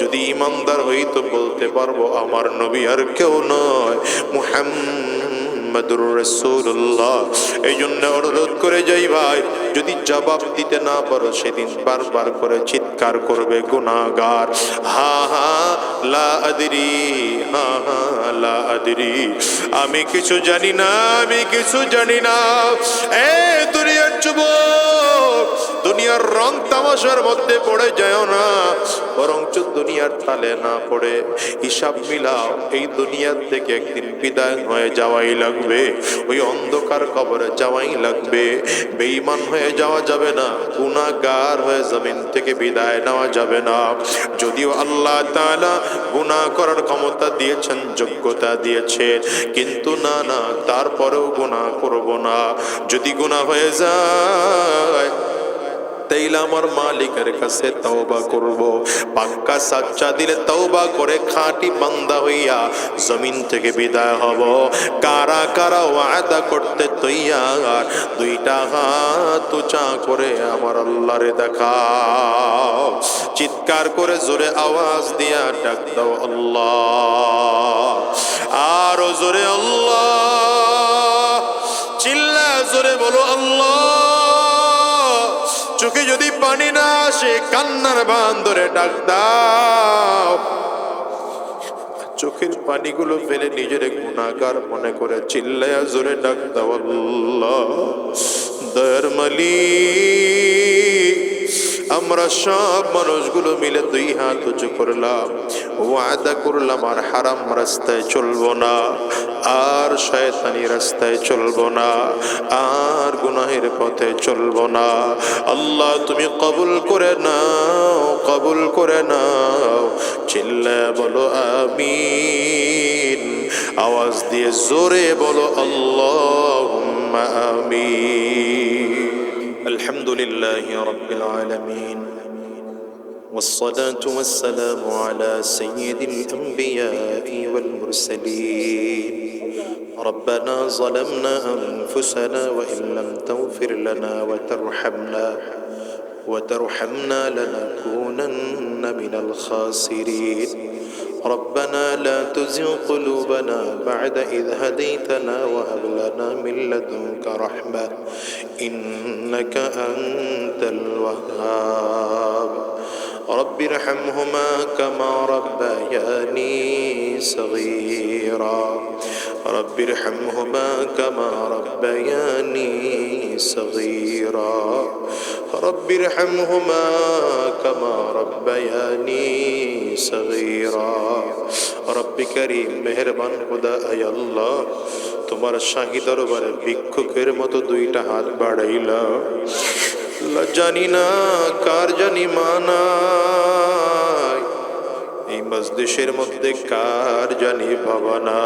যদি ইমানদার হই তো বলতে পারবো আমার নবী আর কেউ নয়, মুহাম্মাদুর রাসূলুল্লাহ। এই জন্য অনুরোধ করে যাই ভাই, যদি জবাব দিতে না পারো সেদিন বারবার করে চিৎকার করবে গুনাহগার, হা হা লা আদরি, হা হা লা আদরি, আমি কিছু জানি না, আমি কিছু জানি না। এ দুনিয়ার যুবক, দুনিয়ার রং তামাশার মধ্যে পড়ে যায় না, বরঞ্চ দুনিয়ার তালে না পড়ে হিসাব মিলাও। এই দুনিয়ার থেকে একদিন বিদায় হয়ে যাওয়াই লাগবে, ওই অন্ধকার কবরে যাওয়াই লাগবে। বেঈমান হয়ে যাওয়া যাবে না, গুনাহগার হয়ে জমিন থেকে বিদায় নেওয়া যাবে না। যদিও আল্লাহ তাআলা গুনাহ করার ক্ষমতা দিয়েছেন, যোগ্যতা দিয়েছেন, কিন্তু না না, তারপরেও গুনাহ করব না। যদি গুনাহ হয়ে যায় তাইলে আমার মালিকের কাছে তওবা করব। পাক্কা সাচ্চা দিলে তওবা করে খাঁটি বান্দা হইয়া জমিন থেকে বিদায় হব। কারা কারা ওয়াদা করতে তৈয়ার, 2টা হাত উঁচা করে আমার আল্লাহরে দেখাও। চিৎকার করে জোরে আওয়াজ দিয়া ডাক দাও আল্লাহ, আরো জোরে আল্লাহ, চিল্লা জোরে বলো আল্লাহ। চোখে যদি পানি না আসে কান্নার বান ধরে ডাক দাও। চোখের পানিগুলো ফেলে নিজের গুনাহগার মনে করে চিল্লায়া জোরে ডাক দাও আল্লাহ। দয়ার মালিক, আমরা সব মানুষগুলো মিলে 2 হাত উঁচু করলাম, ওয়াদা করলাম আর হারাম রাস্তায় চলবো না, আর শয়তানি রাস্তায় চলবো না, আর গুনাহের পথে চলবো না। আল্লাহ তুমি কবুল করে নাও, কবুল করে নাও। চিল্লায়া বলো আমিন, আওয়াজ দিয়ে জোরে বলো আল্লাহুম্মা আমিন। আলহামদুলিল্লাহি রাব্বিল আলামিন, والصلاة والسلام على سيد الأنبياء والمرسلين. ربنا ظلمنا أنفسنا وإن لم تغفر لنا وترحمنا وترحمنا لنكونن من الخاسرين ربنا لا تزغ قلوبنا بعد إذ هديتنا وهب لنا من لدنك رحمة إنك أنت الوهاب رب ارحمهما كما ربياني صغيرا رب ارحمهما كما ربياني صغيرا رب ارحمهما كما ربياني صغيرا رب كريم মেহেরবান খোদা আয় আল্লাহ তোমার শাহী দরবারে ভিক্ষুকের মতো দুইটা হাত বাড়াইলা জানি না কার জানি মানায় এই মজলিসের মধ্যে কার জানি ভাবনা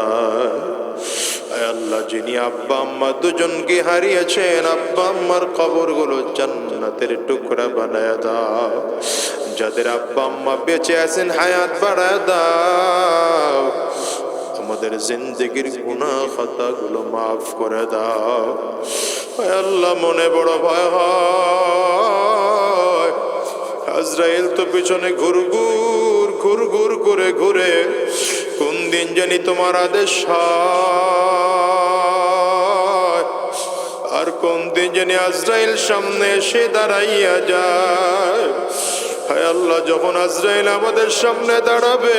আয় আল্লাহ যিনি আব্বা আম্মা দুজনকে হারিয়েছেন আব্বা আম্মার কবরগুলো জান্নাতের টুকরা বানায় দাও যাদের আব্বা আম্মা বেঁচে আছেন হায়াত বাড়ায় দাও আমাদের জিন্দেগির গুনাহ খাতাগুলো মাফ করে দাও আয় আল্লাহ মনে বড় ভয় হয় আজরাইল তো পিছনে ঘুরঘুর করে ঘুরে কোন দিন জানি তোমার আদেশ হয় আর কোন দিন জানি আজরাইল সামনে এসে দাঁড়াইয়া যায় হায় আল্লাহ যখন আজরাইল আমাদের সামনে দাঁড়াবে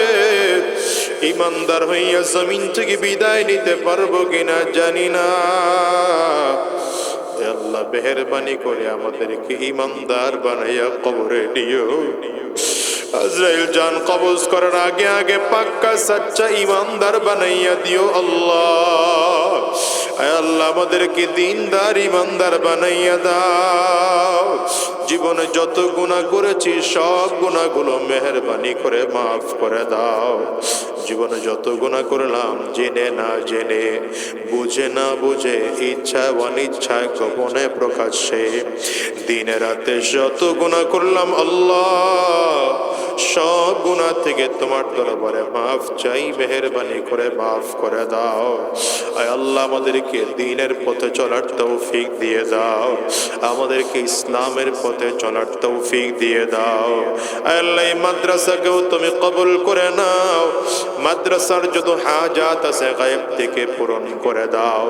ইমানদার হইয়া জমিন থেকে বিদায় নিতে পারবো কিনা জানি না আল্লাহ মেহেরবানি করে আমাদেরকে ইমানদার বানাইয়া কবরে দিও আজরাইল জান কবজ করার আগে আগে পাক্কা সচ্চা ইমানদার বানাইয়া দিও আল্লাহ আয় আল্লাহ আমাদেরকে দিনদার ইমানদার বানাইয়া দাও জীবনে যত গুনাহ করেছি সব গুনাহগুলো মেহেরবানি করে মাফ করে দাও জীবনে যত গুনাহ করলাম জেনে না জেনে বুঝে না বুঝে ইচ্ছা অনিচ্ছায় গোপনে প্রকাশ্যে দিনে রাতে যত গুনাহ করলাম আল্লাহ সব গুনাহ থেকে তোমার দরবারে মাফ চাই মেহেরবানি করে মাফ করে দাও আয় আল্লাহ আমাদেরকে দ্বীনের পথে চলার তৌফিক দিয়ে দাও আমাদেরকে ইসলামের পথে চলার তৌফিক দিয়ে দাও আয় আল্লাহ এই মাদ্রাসাকেও তুমি কবুল করে নাও মাদ্রাসার যত হাজাত আছে গায়েব থেকে পূরণ করে দাও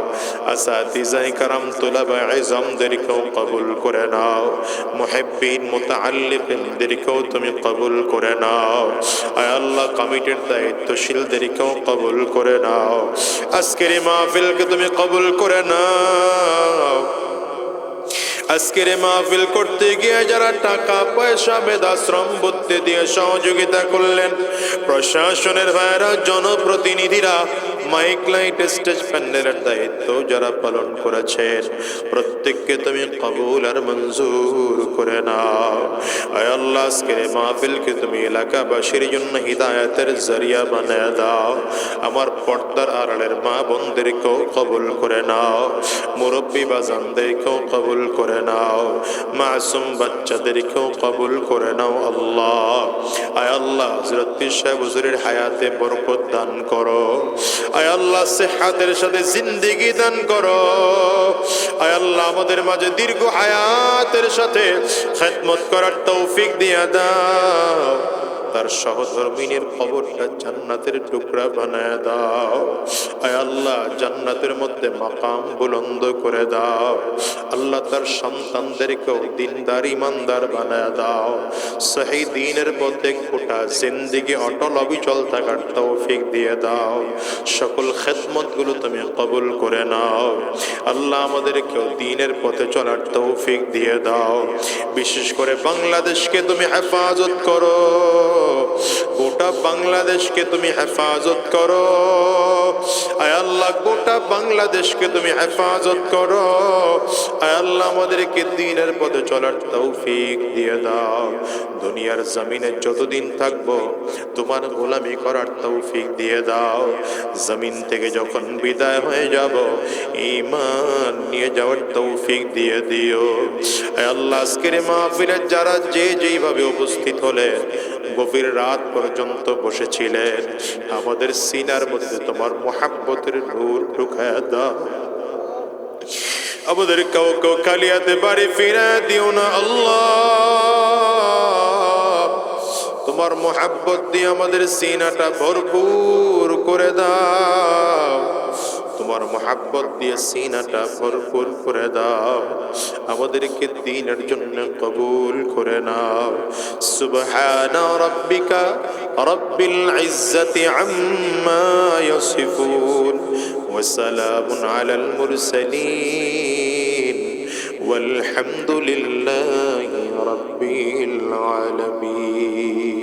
আসাতিজায়ে کرام তুলাবা ইলমদেরকেও কবুল করে নাও মুহিব্বিন মুতাআল্লিকিনদেরকেও তুমি কবুল করে নাও আয় আল্লাহ কমিটির দায়িত্বশীলদেরকেও কবুল করে নাও আজকের এই মাহফিলকে তুমি কবুল করে নাও আজকের মাহফিল করতে গিয়ে যারা টাকা পয়সা মেধাশ্রম বুদ্ধি দিয়ে সহযোগিতা করলেন প্রশাসনের ভাইরা জনপ্রতিনিধিরা মাইক লাইট স্টেজ প্যান্ডেলের দায়িত্ব যারা পালন করেছেন প্রত্যেককে তুমি কবুল আর মঞ্জুর করে নাও আয় আল্লাহ আজকের মাহফিলকে তুমি এলাকাবাসীর জন্য হিদায়াতের জরিয়া বানিয়ে দাও আমার পর্দার আড়ালের মা বোনদেরকেও কবুল করে নাও মুরব্বী বাজানদেরকেও কবুল করে নাও মাসুম বাচ্চাদেরকেও কবুল করে নাও আল্লাহ আয় আল্লাহ হযরত পীর সাহেব হুজুরের হায়াতে বরকত দান করো আয় আল্লাহ সেহাতের সাথে জিন্দেগি দান করো আয় আল্লাহ আমাদের মাঝে দীর্ঘ হায়াতের সাথে খিদমত করার তৌফিক দিয়ে দাও তার সহধর্মিনীর কবরটা জান্নাতের টুকরা বানায় দাও আয় আল্লাহ জান্নাতের মধ্যে মাকাম বুলন্দ করে দাও আল্লাহ তার সন্তানদেরকেও দিনদার ইমানদার বানায় দাও সহি দ্বীনের পথে গোটা জিন্দেগি অটল অবিচল থাকার তৌফিক দিয়ে দাও সকল খেদমতগুলো তুমি কবুল করে নাও আল্লাহ আমাদেরকেও দ্বীনের পথে চলার তৌফিক দিয়ে দাও বিশেষ করে বাংলাদেশকে তুমি হেফাজত করো গোটা বাংলাদেশকে তুমি হেফাজত করো আয় আল্লাহ গোটা বাংলাদেশকে তুমি হেফাজত করো আয় আল্লাহ আমাদেরকে দ্বীনের পথে চলার তৌফিক দিয়ে দাও দুনিয়ার জমিনে যতদিন থাকবো তোমার গোলামি করার তৌফিক দিয়ে দাও জমিন থেকে যখন বিদায় হয়ে যাব ঈমান নিয়ে যাওয়ার তৌফিক দিয়ে দিও আয় আল্লাহ আজকের মাহফিলে যারা যে যেইভাবে উপস্থিত হলেন গভীর রাত পর্যন্ত বসেছিলেন আমাদের সিনার মধ্যে তোমার মুহাব্বতের নূর ঢুকায়া দাও আমাদের কাউকে খালি হাতে বাড়ি ফিরা দিও না আল্লাহ তোমার মোহাব্বত দিয়ে আমাদের সিনাটা ভরপুর করে দাও, তোমার মোহাব্বত দিয়ে সিনাটা ভরপুর করে দাও, আমাদেরকে দ্বীনের জন্য কবুল করে নাও। সুবহানা রাব্বিকা রব্বিল ইজ্জাতি আম্মা ইয়াসিফুন ওয়া সালামুন আলাল মুরসালিন والحمد لله رب العالمين।